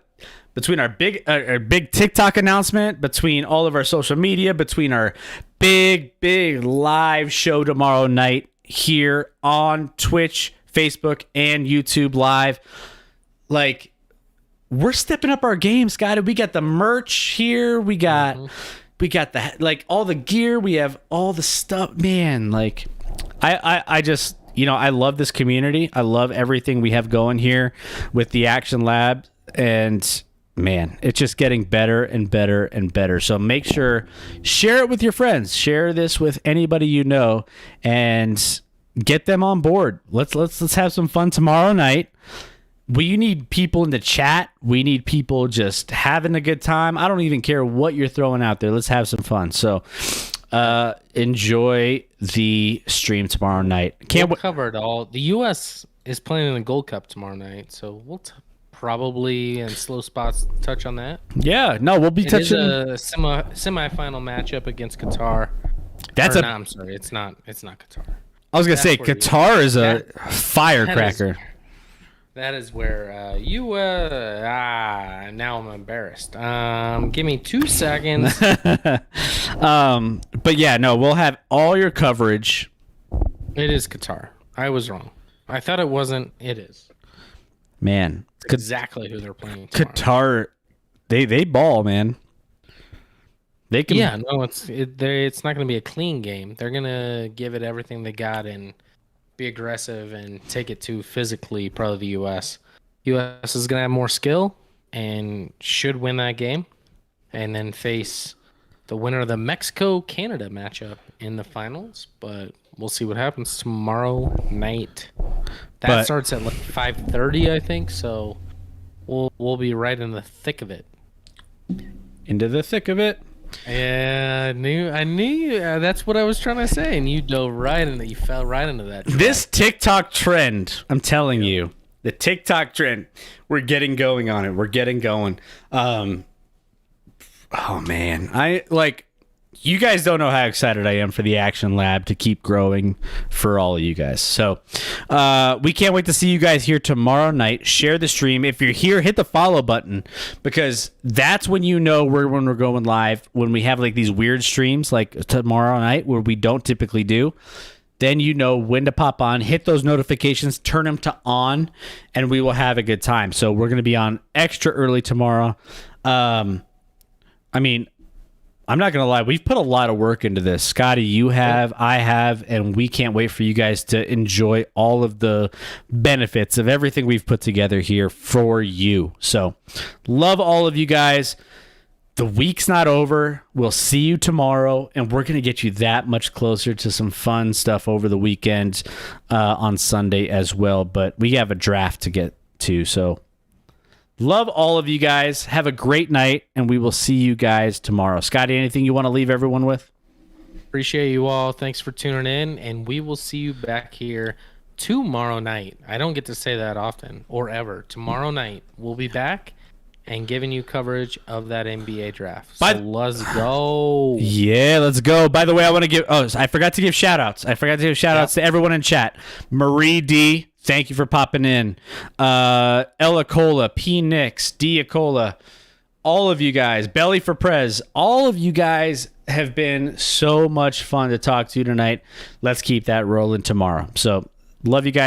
big TikTok announcement, between all of our social media, between our big live show tomorrow night here on Twitch, Facebook, and YouTube Live, like, we're stepping up our game, Scotty. We got the merch here. We got the, like, all the gear. We have all the stuff, man. Like, I just, I love this community. I love everything we have going here with the Action Lab, and man, it's just getting better and better and better. So make sure, share it with your friends, share this with anybody you know, and get them on board. Let's have some fun tomorrow night. We need people in the chat. We need people just having a good time. I don't even care what you're throwing out there. Let's have some fun. So enjoy the stream tomorrow night. We'll cover it all. The U.S. is playing in the Gold Cup tomorrow night, so we'll probably in slow spots touch on that. Yeah, no, we'll be touching a semi-final matchup against Qatar. I'm sorry, it's not Qatar. I was gonna say Qatar is a firecracker. That is where now I'm embarrassed. Give me 2 seconds. But yeah, no, we'll have all your coverage. It is Qatar. I was wrong. I thought it wasn't. It is. Man, exactly who they're playing tomorrow. Qatar, they ball, man. They can. Yeah, no, it's not going to be a clean game. They're going to give it everything they got and be aggressive and take it to physically probably the U.S. U.S. is going to have more skill and should win that game, and then face the winner of the Mexico-Canada matchup in the finals. But we'll see what happens tomorrow night. That starts at like 5:30, I think. So we'll be right in the thick of it. Into the thick of it. Yeah, I knew. That's what I was trying to say, and you dove right into. You fell right into that trap. This TikTok trend, I'm telling you, The TikTok trend. We're getting going on it. We're getting going. Oh man, you guys don't know how excited I am for the Action Lab to keep growing for all of you guys. So we can't wait to see you guys here tomorrow night. Share the stream. If you're here, hit the follow button, because that's when you know when we're going live. When we have like these weird streams like tomorrow night where we don't typically do, then you know when to pop on. Hit those notifications, turn them to on, and we will have a good time. So we're going to be on extra early tomorrow. I'm not going to lie. We've put a lot of work into this. Scotty, you have, I have, and we can't wait for you guys to enjoy all of the benefits of everything we've put together here for you. So love all of you guys. The week's not over. We'll see you tomorrow, and we're going to get you that much closer to some fun stuff over the weekend on Sunday as well. But we have a draft to get to, so love all of you guys. Have a great night, and we will see you guys tomorrow. Scotty, anything you want to leave everyone with? Appreciate you all. Thanks for tuning in, and we will see you back here tomorrow night. I don't get to say that often or ever. Tomorrow night, we'll be back and giving you coverage of that NBA draft. So let's go. Yeah, let's go. By the way, I want to give... I forgot to give shout-outs. To everyone in chat. Marie D., thank you for popping in. Ella Cola, P. Nix, D. Acola, all of you guys, Belly for Prez, all of you guys have been so much fun to talk to tonight. Let's keep that rolling tomorrow. So, love you guys.